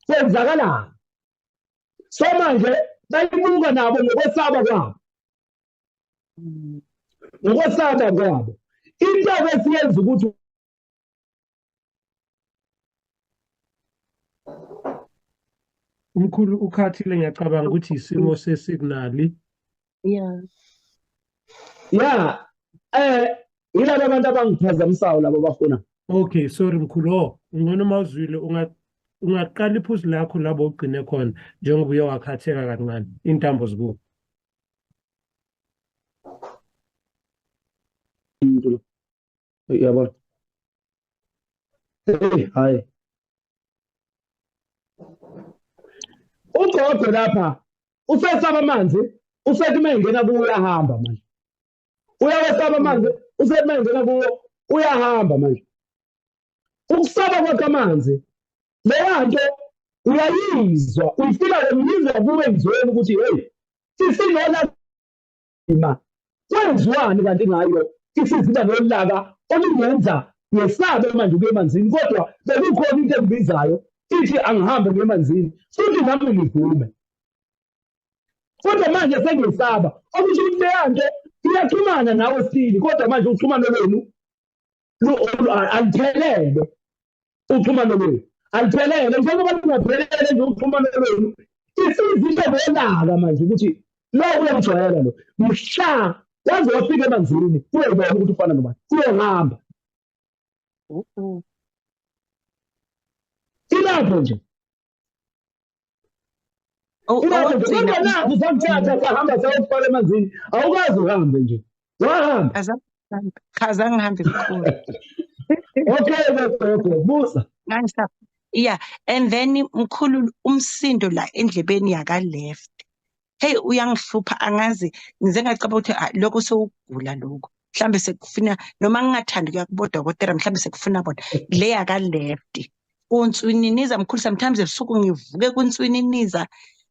kwenzakalani so manje bayibuka nabo ngokwesaba kwabo into esiyenza ukuthi umkhulu ukhathile ngiyacabanga ukuthi isimo sesignali yeah yilabo abantu abangiphazamisayo labo bafuna okay sorry mkhulu ngcono mawuzwile ungaqala iphuzu lakho labo ugcine khona njengoba uye wakhatheka kancane intambo zikuwo yabona hayi ugogo lapha usesaba amanzi usethi uma engena kuwo uyahamba manje uyawesaba amanzi usethi uma engena kuwo uyahamba manje ukusaba kwakhe amanzi leya nto uyayizwa uyifika uyizwa kuwe emzweni ukuthi hey isingola kwenziwani kanti ngayo isiziba nolaka olungenza ngesabe manje ukuya emanzini kodwa bekukhona into engibizayo ithi angihambe ngiye emanzini futhi nami ngivume kodwa manje sengiyisaba okusho ukuthi leya nto iyaxhumana nawe sili kodwa manje uxhumano lwenu aliphelele uxhumano lwenu aliphelele njengoba lungaphelele nje uxhumano lwenu isizinto zolaka manje ukuthi lo uyamjwayela lo mhla waze wafika emanzini uyabona ukuthi ufana nobani uyohamba ilapho nje kodwa nakho samthatha sahamba sayofaka emanzini awukazi uhambe nje wahamba azange ngihambe mkhulu okay gogo buza Yeah, and then mkhulu umsindo la endlebeni yaka left. Hey uyangihlupha angazi ngize ngacaba ukuthi lokho sewugula lokho. Mhlambe sekufuna noma ngingathandi kuya kubodokotela mhlambe sekufuna bona le yaka left. Unswininiza mkhulu sometimes ebusuku ngivuke kunswininiza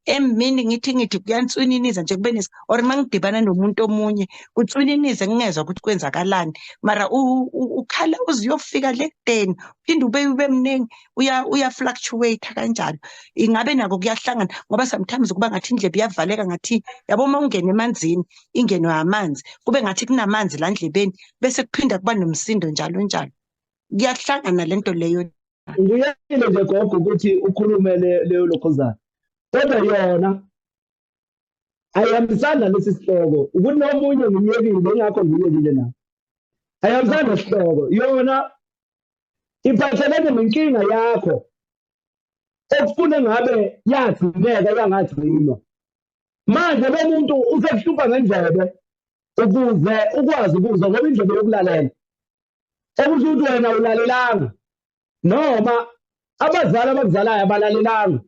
emini ngithi kuyanswininiza nje kube or mangidibana nomuntu omunye kunswininiza ngingezwe ukuthi kwenzakalani mara ukhala uziyofika le kudeni phinde ube mningi uya fluctuate kanjalo ingabe nako kuyahlangana ngoba sometimes kuba ngathi indlebe iyavaleka ngathi yabo uma ungena emanzini ingeno yamanzi kube ngathi kunamanzi la ndlebeni bese kuphinda kuba nomsindo njalo kuyahlangana lento leyo. Ngiyakile nje gogo ukuthi ukhulume leyo lokhozana. Kodwa yona ayihambisana lesi sihloko ukuthi nomunye ngimyekile ngakho ngiyekile nayo. Ayihambisana sihloko yona iphathelene nenkinga yakho okufuna ngabe yagcineka yangagcinwa. Manje lo muntu usekuhlupha ngendlebe ukuze ukwazi ukuzwa ngoba indlebe yokulalela. Okusho ukuthi wena ulalelanga noma abazali abakuzalayo abalalelanga.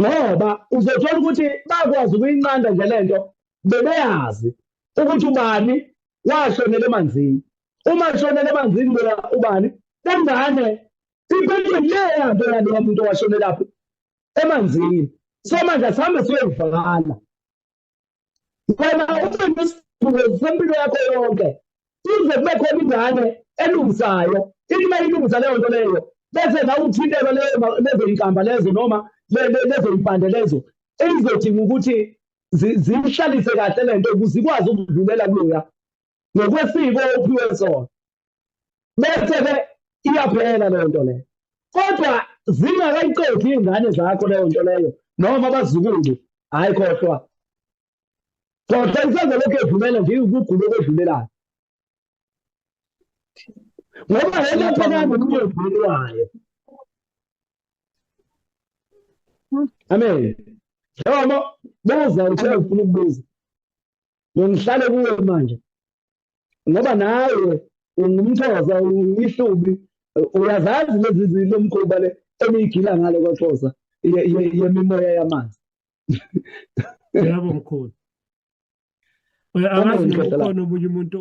Ngoba uzothola ukuthi bakwazi ukuyinqanda nje lento bebeyazi ukuthi ubani washonela emanzini. Uma shonela emanzini ubani kangane impilo leyo nto yalo muntu washonela lapho emanzini. So manje asihambe siyoyivala. Wena ube nesiphuzo sempilo yakho yonke. Kuze kube khona ingane elungisayo. Uma ilungisa leyo nto leyo bese nawe uthinteka lezo inkamba lezo noma lezo impande lezo ezodinga ukuthi zihlalise kahle lento ukuze ikwazi ukudlulela kuya ngokwesiko ophiwe sona bese-ke iyaphela leyo nto leyo kodwa zingakayiqedi iy'ngane zakho leyo nto leyo noma abazukulu hhayi khohlwa isenze lokhu edlulela nje ukugula okwedlulelayo ngoba yena phakathi nomunye odlulelayo. Amen. Noma buza uthe ufuna ukubuza. Ngihlale kuwe manje. Ngoba nawe ungumXhosa uyihlubi uyazazi lezi zinto mkhuba le eniyigila ngale kwaXhosa yemimoya yamanzi. Yebo mkhulu. Angazi ukhona omunye umuntu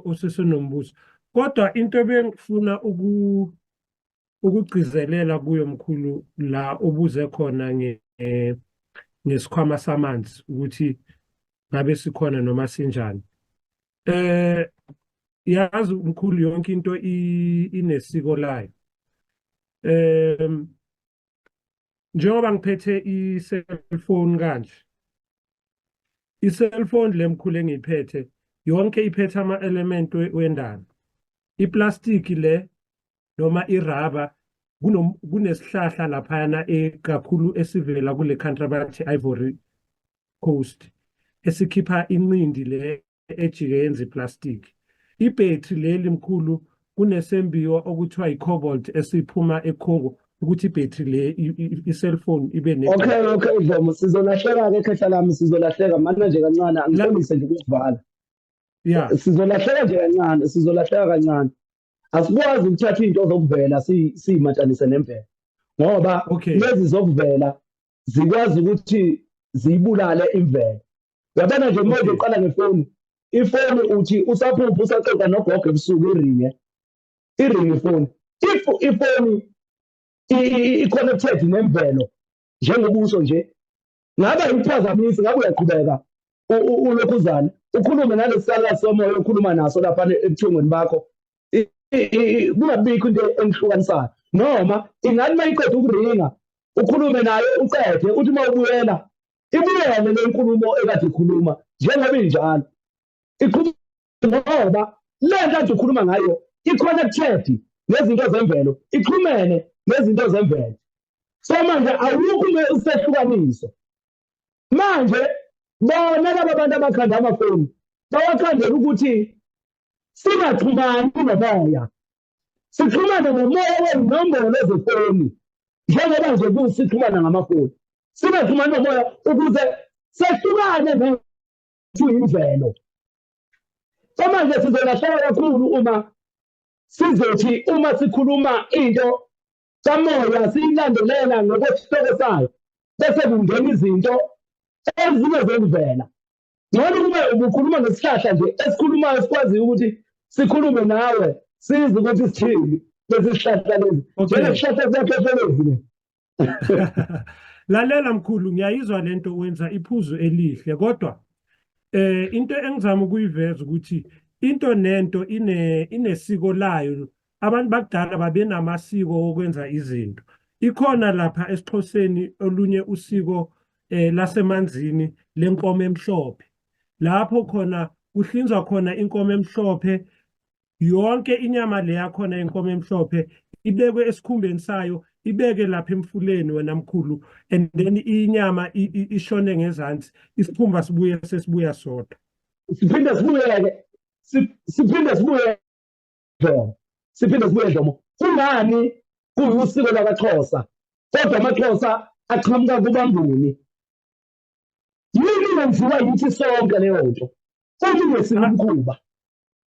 osesenombuzo. Kodwa into ebengifuna ukugcizelela kuyo mkhulu la ubuze khona ngesikhwama samanzi ukuthi ngabe sikhona noma sinjani. Yazi mkhulu yonke into inesiko layo. Njengoba ngiphethe i-cellphone kanje. I-cellphone lemkhulu engiyiphethe yonke iphethe ama-element wendalo. Iplastiki le noma iraba kunesihlahla laphana kakhulu esivela kule country abathi Ivory Coast esikhipha incindi le ejike yenza iplastiki. Ibhetri leli mkhulu kunesembiwa okuthiwa i-cobalt esiphuma eCongo ukuthi ibhetri le i-cellphone ibe ne. Okay Dlomo sizolahleka-ke ekhehla lami sizolahleka manje kancane angibonise nje ukusivala. Yeah. Sizolahleka kancane. Asikwazi ukuthatha into zokuvela siyimatanise nemvelo. Ngoba lezi zokuvela zikwazi ukuthi ziyibulale imvelo. Uyabona nje manje uqala ngefoni. Ifoni uthi usaphupha usaqeda nogogo ebusuku iringe ifoni. If ifoni i-connected nemvelo njengobuso nje ngabe uphazamisi ngabe uyaqhubeka ulokhuzana ukhulume nalesala somoya ukhuluma naso lapha ebuthongweni bakho kungabikho into engihlukanisayo noma ingani mayiqeda ukuringa ukhulume nayo ucede uthi uma ubuyela ibuyele le nkulumo ekade ikhuluma njengoba injalo ngoba le nto kade ukhuluma ngayo i-connected nezinto zemvelo ixhumene nezinto zemvelo so manje awukho usehlukaniso manje bona laba bantu abakhanda amafoni bawakhandela ukuthi singaxhumani nomoya sixhumane nomoya wezinombolo zefoni njengoba nje kusixhumana ngamafoni singaxhumani nomoya ukuze sehlukane nemvelo so manje sizolahleka kakhulu uma sizothi uma sikhuluma into kamoya siyilandelela ngokwesihloko sayo bese kungena izinto ezinye zemvela. Ngcono kube ubukhuluma ngesihlahla nje esikhulumayo sikwaziyo ukuthi sikhulume nawe size ukuthi sithini lesi sihlahla lezi. Okay. Njengesihlahla sakhefelezi le. Lalela mkhulu, ngiyayizwa lento wenza iphuzu elihle, kodwa into engizama ukuyiveza ukuthi into nento inesiko layo. Abantu bakudala babenamasiko okwenza izinto. Ikhona lapha esiXhoseni olunye usiko lasemanzini lenkomo emhlophe. Lapho khona kuhlinzwa khona inkomo emhlophe, yonke inyama le yakhona inkomo emhlophe ibekwe esikhumbeni sayo, ibeke lapha emfuleni wena mkhulu, and then inyama ishone ngezansi, isikhumba sesibuya sodwa. Siphinde sibuye Dlomo. Kungani kuyusiko lakaXhosa kodwa amaXhosa aqhamuka kubambuni? Yini lenziwa yithi sonke leyo nto futhi ngesimkhuba?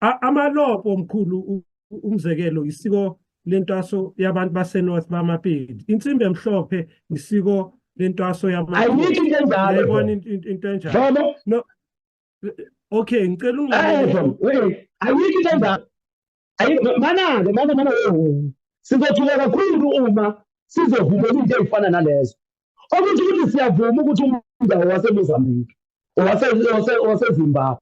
Amalobo mkhulu, umzekelo isiko lentwaso yabantu baseNorth bamaPedi. Insimbi emhlophe isiko lentwaso Ayikho into enjalo. Yayibona into enjalo. Dlomo, No. Okay, ngicela ungilalele. ayikho into enjalo. Mana sizothuka kakhulu uma sizovumela into ezifana nalezo. Okuthi ukuthi siyavuma ukuthi umndawo waseMozambique owaseZimbabwe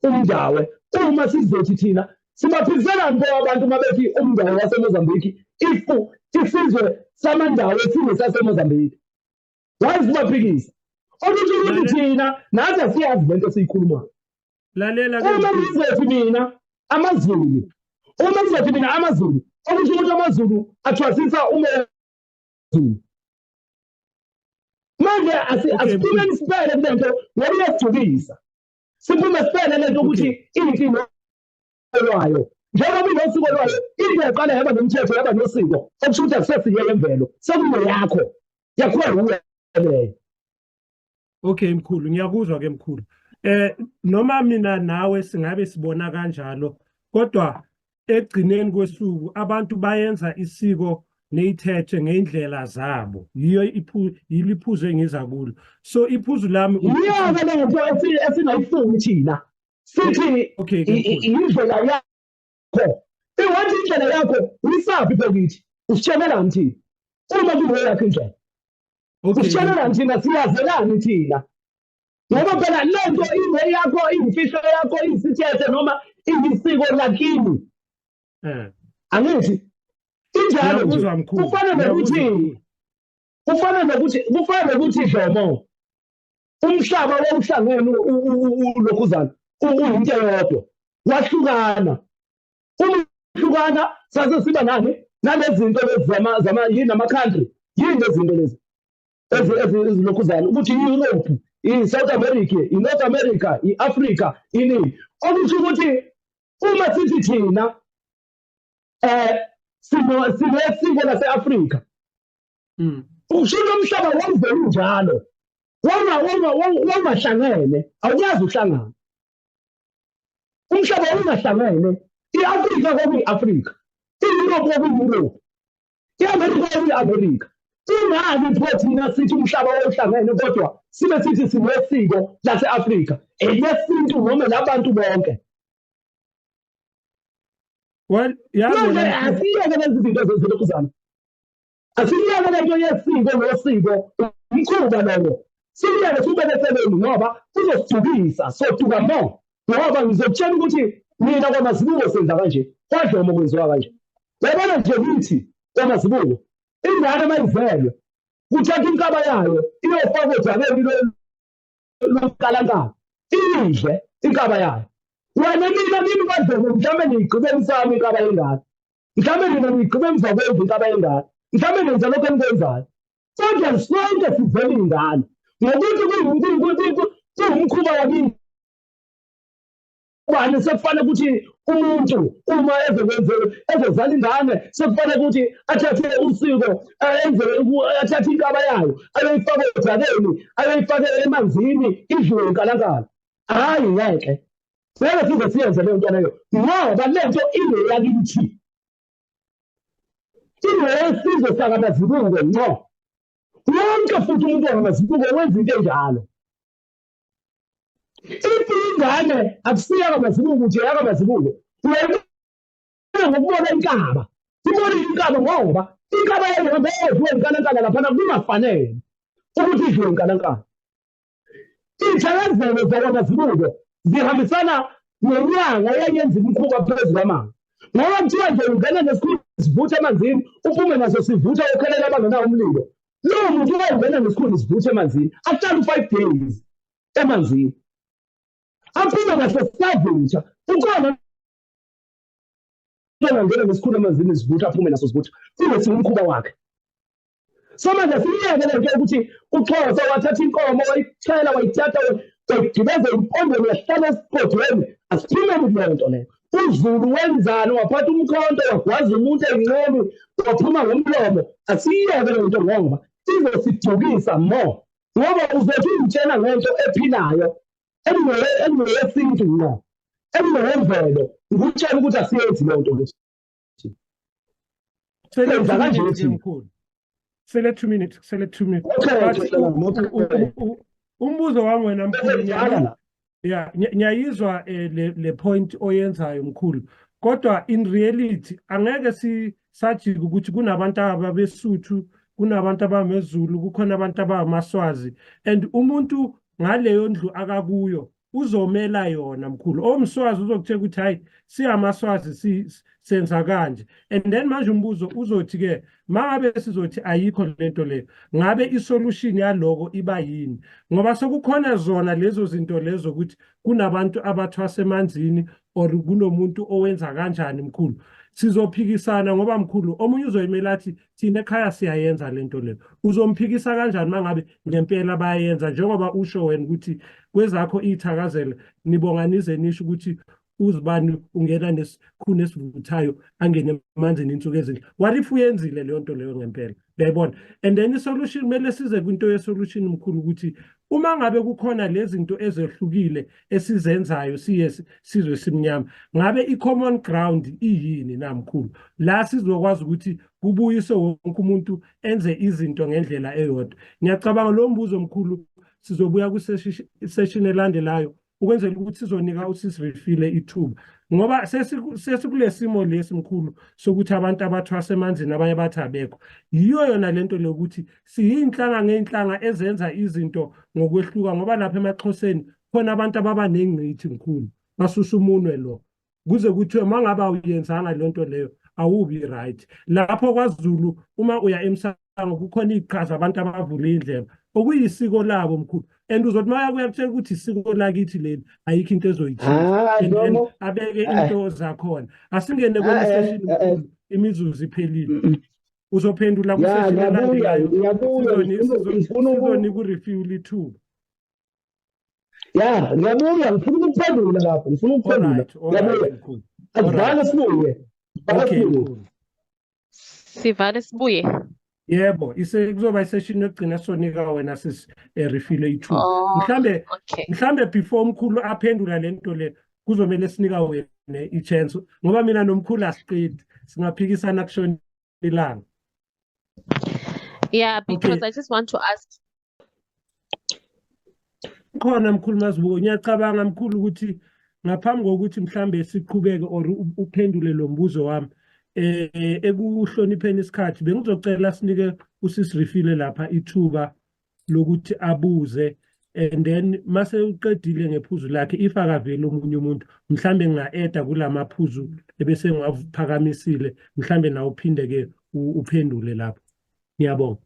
umndawo uma sizothi thina sibaphikisela nto abantu mabethi umndawo waseMozambique isizwe samandawo esingesaseMozambique. Wayesibaphikisa. Okuthi ukuthi thina nathi asiyazi lento esiyikhulumayo. Lalela Uma ngizothi mina amaZulu okuthi ukuthi amaZulu athwasisa umoya wezulu. Manje asiphumeni sibele kulento ngoba iyasijulisa. Siphume sibele lento ukuthi inhlimo lwayo. Njengoba inosiko lwayo, into yaqala yaba nomthetho yaba nosiko. Okusho ukuthi akusesiye yemvelo. Sekuyimo yakho. Yakuba uwe leyo. Okay mkhulu, ngiyakuzwa ke mkhulu. Noma mina nawe singabe sibona kanjalo, kodwa egcineni kwesuku abantu bayenza isiko neyithethe ngeindlela zabo. Yiliphuzu engiza kulo. So iphuzu lami Yiyona lento esingayifuni thina. Sithi Okay, indlela yakho. Iwathi indlela yakho uyisaphi phekithi? Usitshelelani thina? Uma kuyiyo yakho indlela. Usitshelelani thina siyazelani thina? Ngoba phela lento ile yakho, imfihlo yakho, isithethe noma isiko lakini. Angithi injalo nje. Kufanele ukuthi Dlomo umhlaba wawuhlangene ulokhuzana uyinto eyodwa wahlukana. Ukuhlukana sase siba nalezi zinto zama yini ama-country yini lezi zinto lezi ezilokhuzana ukuthi i-Europe, i-South America, i-North America, i-Africa, inini. Okuthi ukuthi uma sithi thina sinesiko lase-Afrika. Ukushintsha umhlaba wawuvela unjalo. Wangahlangene, awuyazi uhlangana. Umhlaba ungahlangene, i-Afrika kwakuyi-Afrika, i-Europe kwakuyi-Europe, i-Amerika kwakuyi-Amerika. Ingani pho thina sithi umhlaba wawuhlangene kodwa sibe sithi sinesiko lase-Afrika elesintu noma labantu bonke? Well, asiyeke lezi zinto ezilokhuzana. Asiyeke lento yesiko nosiko umkhuba lowo. Siyeke sibekeseleni ngoba kuzosijulisa soduka mo. Ngoba ngizokutshela ukuthi mina kwaMazibuko senza kanje, kwaDlomo kwenziwa kanje. Yabona nje kithi kwaMazibuko ingane mayizelwe kuthatha inkaba yayo iyofakwa odakeni lokalankala idle inkaba yayo. Wena mina kwaDlomo mhlawumbe ngiyigqibe emsamo inkaba yengane, mhlawumbe mina ngiyigqibe emva kwendlu inkaba yengane, mhlawumbe ngenza lokho engikwenzayo. Kodwa sonke sizele ingane ngokuthi kuwumkhuba wakini. Ubani sekufanele ukuthi umuntu uma ezozala ingane sekufanele ukuthi athathe usiko athathe inkaba yayo ayoyifaka odakeni ayoyifaka emanzini idliwe inkalankala. Hayi ngeke seke size siyenze leyo nto leyo ngoba lento ile yakithi. Ingwesizwe sakamazibuko ngco. Wonke futhi umuntu ongamazibuko wenza into enjalo. Ingane akusiya kamazibuko nje yakamazibuko. Ngokubona inkaba. Sibona inkaba ngoba inkaba yayihamba yedwa enkalankala laphana kungafanele ukuthi idliwe enkalankala. Iy'thakazelo zakamazibuko zihambisana nenyanga eyayenza imikhuba phezu kwamanzi. Ngoba kuthiwa nje ungena nesikhuni sivutha emanzini, uphume naso sivutha ukhelela abangenawo umlilo. Lowo muntu ungena nesikhuni sivutha emanzini, ahlala u-5 days emanzini. Aphume naso sisavutha. Ukhona ongangena nesikhuni emanzini sivutha, aphume naso sivutha. Kube umkhuba wakhe. So manje siyeke le nto yokuthi uXhosa wathatha inkomo wayichela wayithatha wayigibeza empondweni yahlala esigodweni. Asiphumeni kuleyo nto leyo. UZulu wenzani waphatha umkhonto wagwaza umuntu ey'nqeni waphuma ngomlomo. Asiyeke le nto ngoba izosidukisa more. Ngoba uzothi uyitshena ngento ephilayo engweyesintu ngqo engweyemvelo ngikutshela ukuthi asiyenzi leyo nto lesi. Senza kanje ukuthi Sele 2 minutes. Umbuzo wami wena mkhulu, ngiyayizwa le point oyenzayo mkhulu. Kodwa in reality angeke sisajika ukuthi kunabantu ababesuthu, kunabantu abamezulu, kukhona abantu abamaswazi, and umuntu ngaleyo ndlu akakuyo uzomela yona mkhulu. Omswazi uzokutshela ukuthi hayi siyamaswazi senza kanje. And then manje umbuzo uzothi ke mangabe sizothi ayikho lento leyo, ngabe isolution yaloko iba yini? Ngoba sekukhona zona lezo zinto lezo ukuthi kunabantu abathwasa emanzini or kunomuntu owenza kanjani mkhulu. Sizophikisana ngoba mkhulu omunye uzoyimela athi thina ekhaya siyayenza lento leyo. Uzomphikisa kanjani mangabe ngempela bayenza njengoba usho wena ukuthi kwezakho ithakazela nibonganize nisho ukuthi uzibani ungena nesikhuni esivuthayo angene emanzini insuku ezinhle. What if uyenzile leyo nto leyo ngempela? Uyayibona? And then isolution kumele size kwinto yesolution mkhulu ukuthi uma ngabe kukhona lezi zinto ezehlukile esizenzayo sizwe simnyama, ngabe i-common ground iyini na mkhulu? La sizokwazi ukuthi kubuyiswe wonke umuntu enze izinto ngendlela eyodwa. Ngiyacabanga lo mbuzo mkhulu sizobuya ku-session elandelayo ukwenzela ukuthi sizonika usisifile ithuba. Ngoba sesikule simo lesi mkhulu sokuthi abantu abathwasa emanzini abanye bathi abekho. Yiyo yona lento lokuthi siyinhlanga ngeinhlanga ezenza izinto ngokwehluka, ngoba lapha emaXhoseni khona abantu ababa nengqithi mkhulu basusa umunwe lo. Kuze kuthiwe mangaba uyenzanga lento leyo awubi right. Lapho kwaZulu uma uya emsango kukhona iqhaza abantu abavula indlela okuyisiko labo mkhulu. And uzothi maya kuyakutshela ukuthi isiko lakithi leli ayikho into ezoyithinta abeke into zakhona. Asingene kwenye session imizuzu iphelile. Uzophendula ku-session elandelayo. Sizonika u-refuel ithuba. Ya, ngiyabuya ngifuna ukuphendula lapho, ngifuna ukuphendula. Ngiyabuya. Akudala sibuye. Okay. Sivale sibuye. Yebo, kuzoba isession yokugcina sonika wena refill ithuba. Mhlambe before umkhulu aphendula lento le kuzomela sinika wena i-chance ngoba mina nomkhulu asiqedi singaphikisana kushona ilanga. Yeah, because I just want to ask. Khona mkhulu Mazibuko, ngiyacabanga mkhulu ukuthi ngaphambi kokuthi mhlambe siqhubeke or uphendule lo mbuzo wami ekuhlonipheni isikhathi bengizocela sinike usisirifile lapha ithuba lokuthi abuze, and then mase uqedile ngephuzu lakhe if akavela omunye umuntu mhlambe nginga-eda kulamaphuzu ebese ngiwaphakamisile mhlambe nawe uphinde ke uphendule lapho. Ngiyabonga.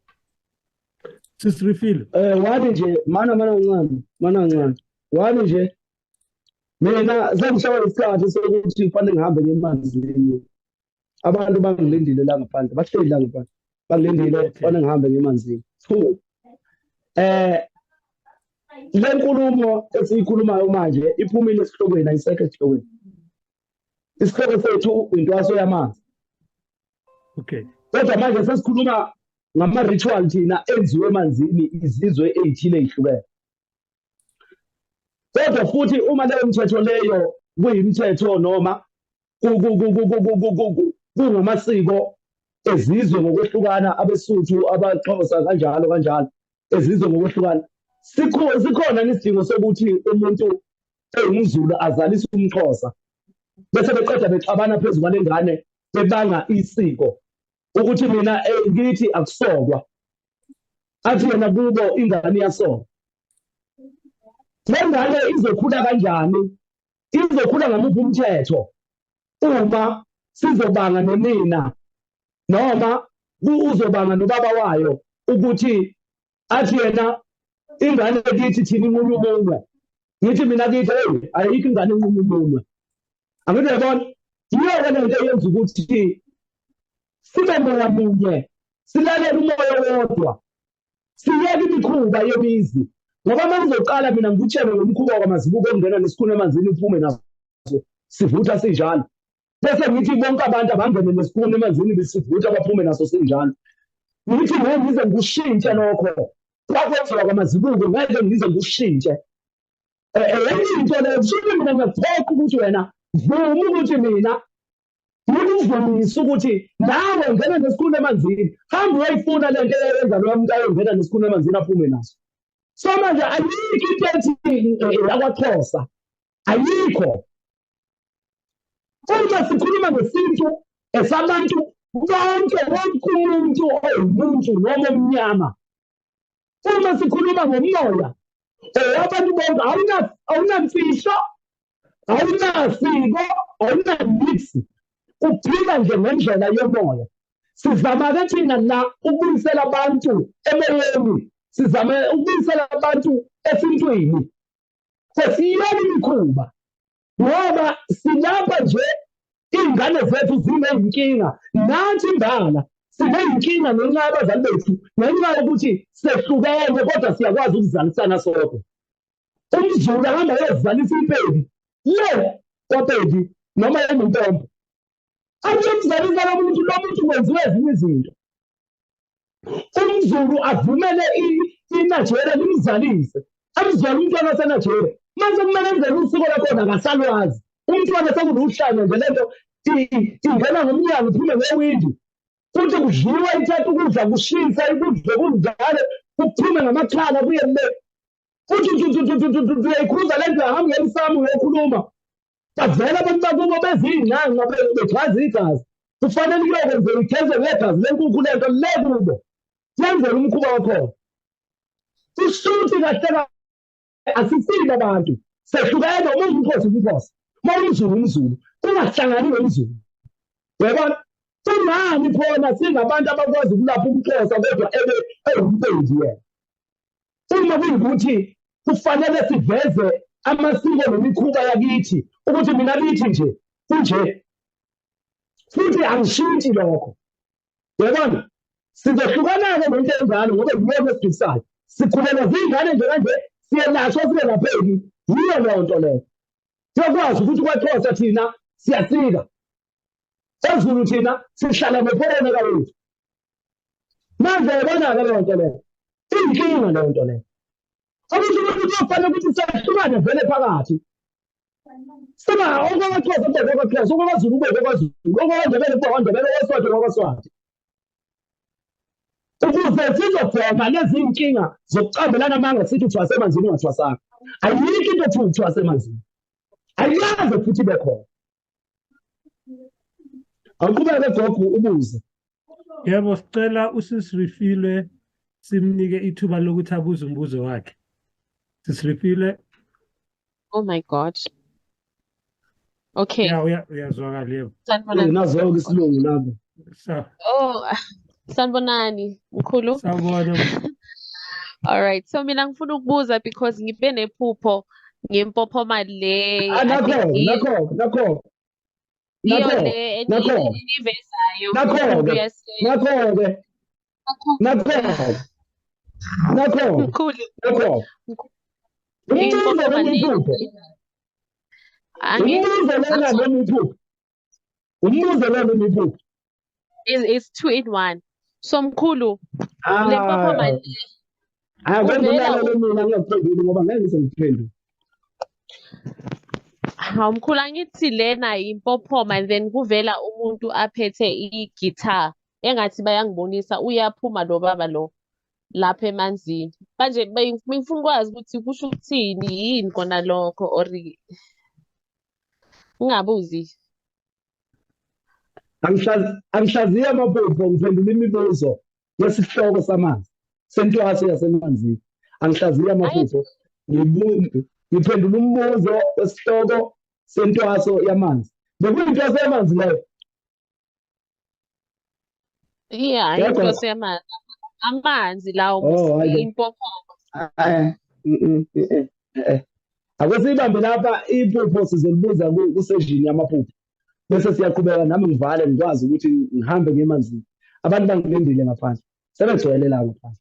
Sisirifile. Wathi nje mana ncane. Wathi nje mina sengishaya isikhathi sokuthi kufanele ngihambe ngemanzini. Abantu bangilindile la ngaphandle, bahleli la ngaphandle. Bangilindile kufanele ngihambe ngemanzini. Le nkulumo esiyikhulumayo manje iphumile esihlokweni ayisekho esihlokweni. Isihloko sethu intwaso yamanzi. Okay. Kodwa manje sesikhuluma ngama-ritual thina enziwe emanzini izizwe ey'thile ey'hlukene. Kodwa futhi uma leyo mthetho leyo kuyimithetho noma kungamasiko ezizwe ngokwehlukana, abeSuthu, abaXhosa kanjalo ezizwe ngokwehlukana. Sikhona isidingo sokuthi umuntu engumZulu azalise umXhosa bese beqeda bexabana phezu kwale ngane bebanga isiko ukuthi mina ngithi akusokwa athi yena kubo ingane iyasokwa. Le ngane izokhula kanjani? Izokhula ngamuphi umthetho uma sizobanga nomina noma uzobanga nobaba wayo ukuthi athi yena ingane kithi thina inqunywa umunwe, ngithi mina kithi hey ayikho ingane inqunywa umunwe. Angithi yabona yiyo-ke le nto eyenza ukuthi sibe moya munye, silalele umoya wodwa, siyeke imikhuba yemizi. Ngoba uma ngizoqala mina ngikutshele ngomkhuba wakaMazibuko okungena nesikhuni emanzini uphume naso sivutha sinjalo, bese ngithi bonke abantu abangene nesikhuni emanzini besivutha baphume naso sinjalo, ngithi ngize ngikushintshe lokho kwakwenziwa kwaMazibuko, ngeke ngize ngikushintshe. Enye into leyo kusho mina ngiyakuphoqa ukuthi wena vuma ukuthi mina ngikuvumisa ukuthi nawe ngena nesikhuni emanzini, hamba uyoyifuna le nto eyenza loyo muntu ayongena nesikhuni emanzini aphume naso. So manje ayikho into ethi yakwaXhosa, ayikho. Uma sikhuluma ngesintu esabantu bonke, wonke umuntu oyimuntu noma omnyama, uma sikhuluma ngomoya abantu bonke, awunamfihlo, awunasiko, awunamiksi, uphila nje ngendlela yomoya. Sizama-ke thina la ukubuyisela abantu emoyeni, sizame ukubuyisela abantu esintwini, sesiyeke imikhuba ngoba silapha nje iy'ngane zethu ziney'nkinga. Nathi imbala siney'nkinga ngenxa yabazali bethu, ngenxa yokuthi sehlukene kodwa siyakwazi ukuzalisana sodwa. UmZulu ahamba ayozalisa impedi le kwaPedi noma yeMumpompo, ayomzalisa lo muntu kwenziwe ezinye izinto. UmZulu avumele iNigeria limzalise, amzale umntwana waseNigeria, mase kumele enzele usiko lakhona akasalwazi. Umntwana sekuluhlanya nje lento ingena ngomnyango iphume ngewindi, futhi kudliwa ithatha ukudla kushisa ukudla kunjalo kuphume ngamakhala kuye le, futhi uyayikhruza le nto yahamba ngemsamo uyokhuluma, bavela abantu bakubo beziy'ngqangqa begazi igazi, kufanele kuyokwenziwa igeze ngegazi lenkukhu lento le kubo, yenzela umkhuba wakhona. Kushuthi kahle asisile abantu, sehlukene uma umkhosi umkhosi, uma umZulu ungahlangani nomZulu. Uyabona? Kungani khona singabantu abakwazi ukulapha umXhosa kodwa ewumpedi yena? Uma kuyikuthi kufanele siveze amasiko nemikhuba yakithi ukuthi mina kithi nje kunje, futhi angishintshi lokho. Uyabona? Sizohlukana-ke ngento enjalo ngoba yiyona esidikisayo. Sikhulelwa zingane nje kanje, siyelashwa singelapheki, yiyo leyo nto leyo. Siyakwazi ukuthi kwaXhosa thina siyasika, eZulu thina sihlala nephorona kawethu. Manje yabona-ke leyo nto leyo, iyinkinga leyo nto leyo. Okusho ukuthi kufanele ukuthi sihlukane vele phakathi. Sima okwaXhosa kube okwaXhosa, okwaZulu kube okwaZulu, okwaNdebele kube okwaNdebele, okwaSwati okwaSwati. Ukuze sizogwema lezi nkinga zokucambelana amanga sithi uthwase emanzini ungathwasanga. Ayikho into ethi uthwase emanzini, ayaze futhi ibe khona. Awuqhubeke gogo ubuze. Yebo, sicela usisirifile simnike ithuba lokuthi abuze umbuzo wakhe. Sisirifile. Oh my God. Okay. Ya uyazwakala yebo. Sanibonani. Nazo-ke isilungu lapho. Oh, sanibonani, mkhulu. Sawubona. All right. So mina ngifuna ukubuza because ngibe nephupho ngempophomali le. Nakho. Iyo le enivezayo. Mkhulu. It's 2 in 1. So mkhulu, le mpophomali mkhulu angithi lena impophoma and then kuvela umuntu aphethe i-guitar engathi bayangibonisa uyaphuma lo baba lo lapha emanzini. Manje bengifuna ukwazi ukuthi kusho ukuthini yini kona lokho or ungabuzi. Angihlaziya amaphupho ngiphendula imibuzo yesihloko samanzi sentwaso yasemanzini. Angihlaziya amaphupho ngiphendula umbuzo wesihloko sentwaso yamanzi. Bekuyintwaso yamanzi leyo. Yeah, Yebo. into semanzi. Amanzi lawo Oh, hayi. impophoma. Ake siyibambe lapha iphupho sizolibuza kusejini yamaphupho. Bese siyaqhubeka nami ngivale ngikwazi ukuthi ngihambe ngemanzini. Abantu bangilindile ngaphandle. Sebegcwele la ngaphandle.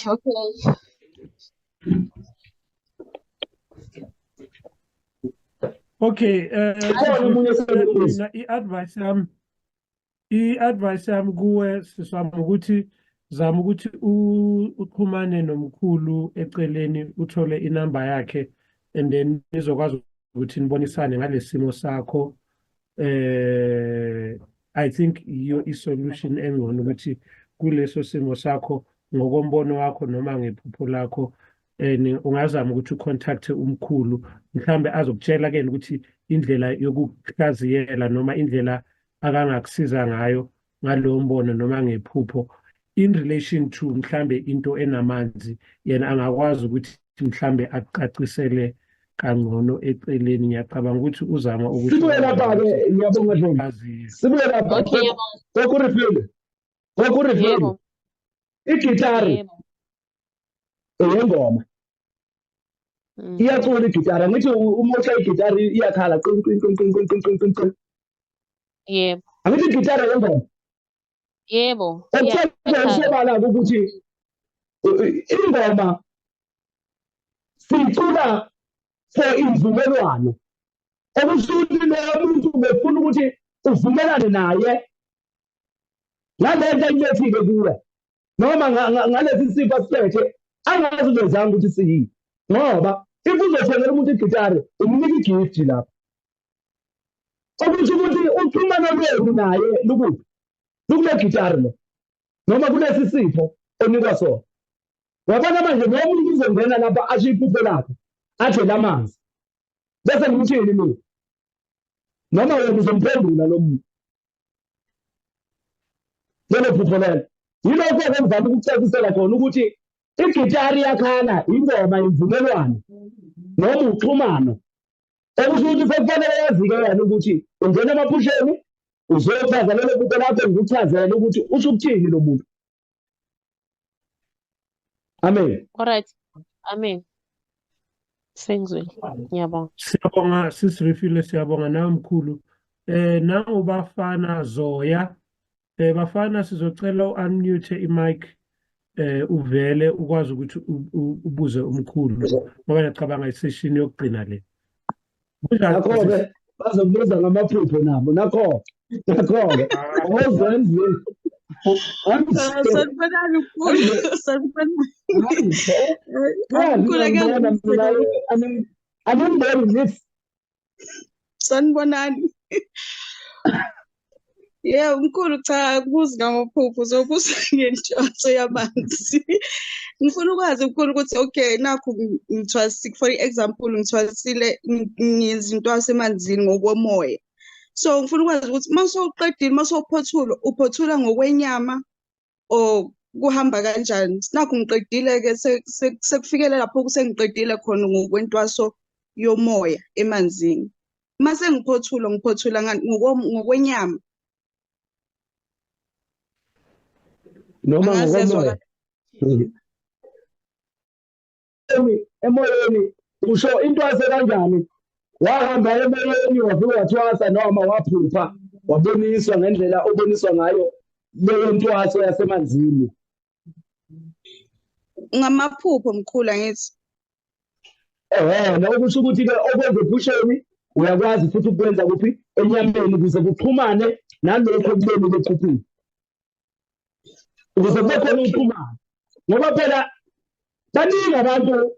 Okay. Okay, Ukhona omunye osebenzisa. mina i-advice yami kuwe siswami ukuthi zama ukuthi uxhumane nomkhulu eceleni uthole inamba yakhe and then nizokwazi ukuthi nibonisane ngalesimo sakho. I think iyo isolution engcono ukuthi kuleso simo sakho ngokombono wakho noma ngephupho lakho ungazama ukuthi ucontacte umkhulu mhlambe azokutshela ke ukuthi indlela yokuhlaziyela noma indlela akangakusiza ngayo ngalowo mbono noma ngephupho in relation to mhlambe into enamanzi yena angakwazi ukuthi mhlambe acacisele kangcono eceleni. Ngiyacabanga ukuthi uzama ukuthi Sibuye lapha-ke ngiyabonga Dlomo. Sibuye lapha. Okay, yebo. Kokurifile. Yebo. Igitari Yebo. eyengoma. Iyacula igitari. Ngithi uma ushaya igitari iyakhala qing qing qing qing qing qing qing qing. Yebo. Angithi igitari eyengoma. Yebo. Okuthela usobala ukuthi ingoma sicula for imvumelwano. Okusho ukuthi lo muntu befuna ukuthi uvumelane naye ngalento ayilethile kuwe noma ngalesi sipho asiphethe angazi ubezanga ukuthi siyini ngoba if uzothengela umuntu igitari umnika igift lapha. Okusho ukuthi uxhumana lwenu naye lukuphi lukule gitari lo noma kulesi sipho onikwa sona. Wabona manje noma umuntu uzongena lapha asho iphupho lakhe athi lamanzi bese ngimthini mina noma wena uzomphendula lo muntu lelo phupho lelo. Yilokho engivame ukucacisela khona ukuthi igitari yakhala ingoma imvumelwano noma uxhumano. Okusho ukuthi sekufanele yazi-ke wena ukuthi ungena emaphusheni uzochaza lelo phupho lakho ngikuchazele ukuthi usho ukuthini lo muntu. Amen. Alright. Amen. Sengizwile. Ngiyabonga. Siyabonga sisirifile, siyabonga nawe mkhulu. Nangu bafana Zoya. Bafana sizocela u-unmute i-mic uvele ukwazi ukuthi ubuze umkhulu ngoba ngiyacabanga isession yokugcina le. Nakho-ke bazokubuza ngamaphupho nabo nakho-ke awuzenzile. Sanibonani mkhulu, sanibonani. Angimboni this. Sanibonani. Yeah, mkhulu cha kubuza ngamaphupho uzobuza ngentshontsho yamanzi. Ngifuna ukwazi mkhulu ukuthi okay nakho ngithwasile for example ngithwasile ngizinto asemanzini ngokomoya. So ngifuna ukwazi ukuthi mawusoqedile mawusophothula uphothula ngokwenyama o kuhamba kanjani. Nakho ngiqedile ke sekufikele lapho kusengiqedile khona ngokwentwaso yomoya emanzini. Mase ngiphothula ngokwenyama. Noma ngokomoya. Emoyeni usho intwaso kanjani? Wahamba emoyeni wafika wathwasa noma waphupha waboniswa ngendlela oboniswa ngayo leyo ntwaso yasemanzini. Ngamaphupho mkhulu angithi. Nokusho ukuthi-ke okwenza ephusheni uyakwazi futhi ukwenza kuphi enyameni ukuze kuxhumane nalokho kubeni bekuphi. Ukuze kube khona ukuxhumana. Ngoba phela baningi abantu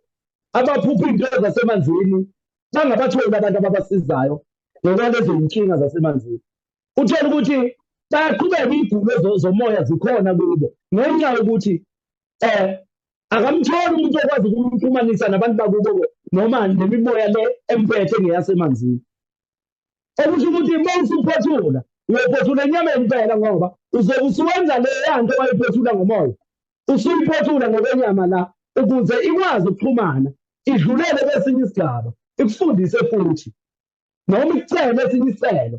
abaphupha izinto zasemanzini bangabatholi abantu ababasizayo ngoba lezo inkinga zasemanzini. Uthola ukuthi bayaqhubeka iy'gulo zomoya zikhona kubo ngenxa yokuthi akamtholi umuntu okwazi ukumxhumanisa nabantu bakubo noma nemimoya le empethe ngeyasemanzini. Okusho ukuthi uma usuphothula uyophothula enyameni phela ngoba uzobe usuwenza leya nto wayiphothula ngomoya usuyiphothula ngokwenyama la ukuze ikwazi ukuxhumana idlulele kwesinye isigaba ikufundise futhi noma ikucele esinye isicelo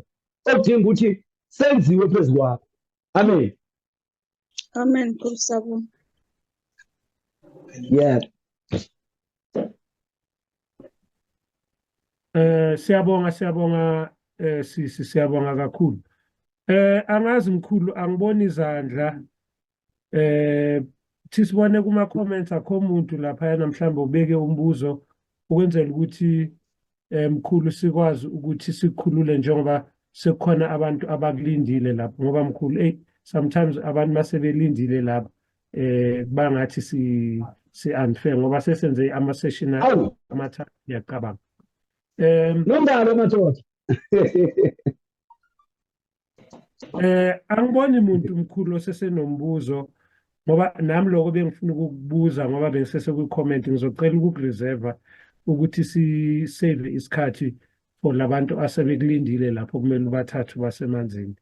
okudinga ukuthi senziwe phezu kwakho. Amen. Amen. Nkosi. Yeah. Siyabonga siyabonga kakhulu. Angazi mkhulu angiboni izandla sibone kuma comments akho umuntu lapha yana mhlawumbe ubeke umbuzo ukwenzela ukuthi mkhulu sikwazi ukuthi sikhulule njengoba sekukhona abantu abakulindile lapho ngoba mkhulu sometimes abantu masebelindile lapha bangathi si unfair ngoba sesenze ama session amathathu ngiyacabanga. Nondaba madoda. Angiboni umuntu mkhulu osesenombuzo ngoba nami lokho bengifuna ukukubuza ngoba besese ku-comment ngizocela ukukureserve ukuthi si save isikhathi for labantu asebekulindile lapho kumele ubathathu basemanzini.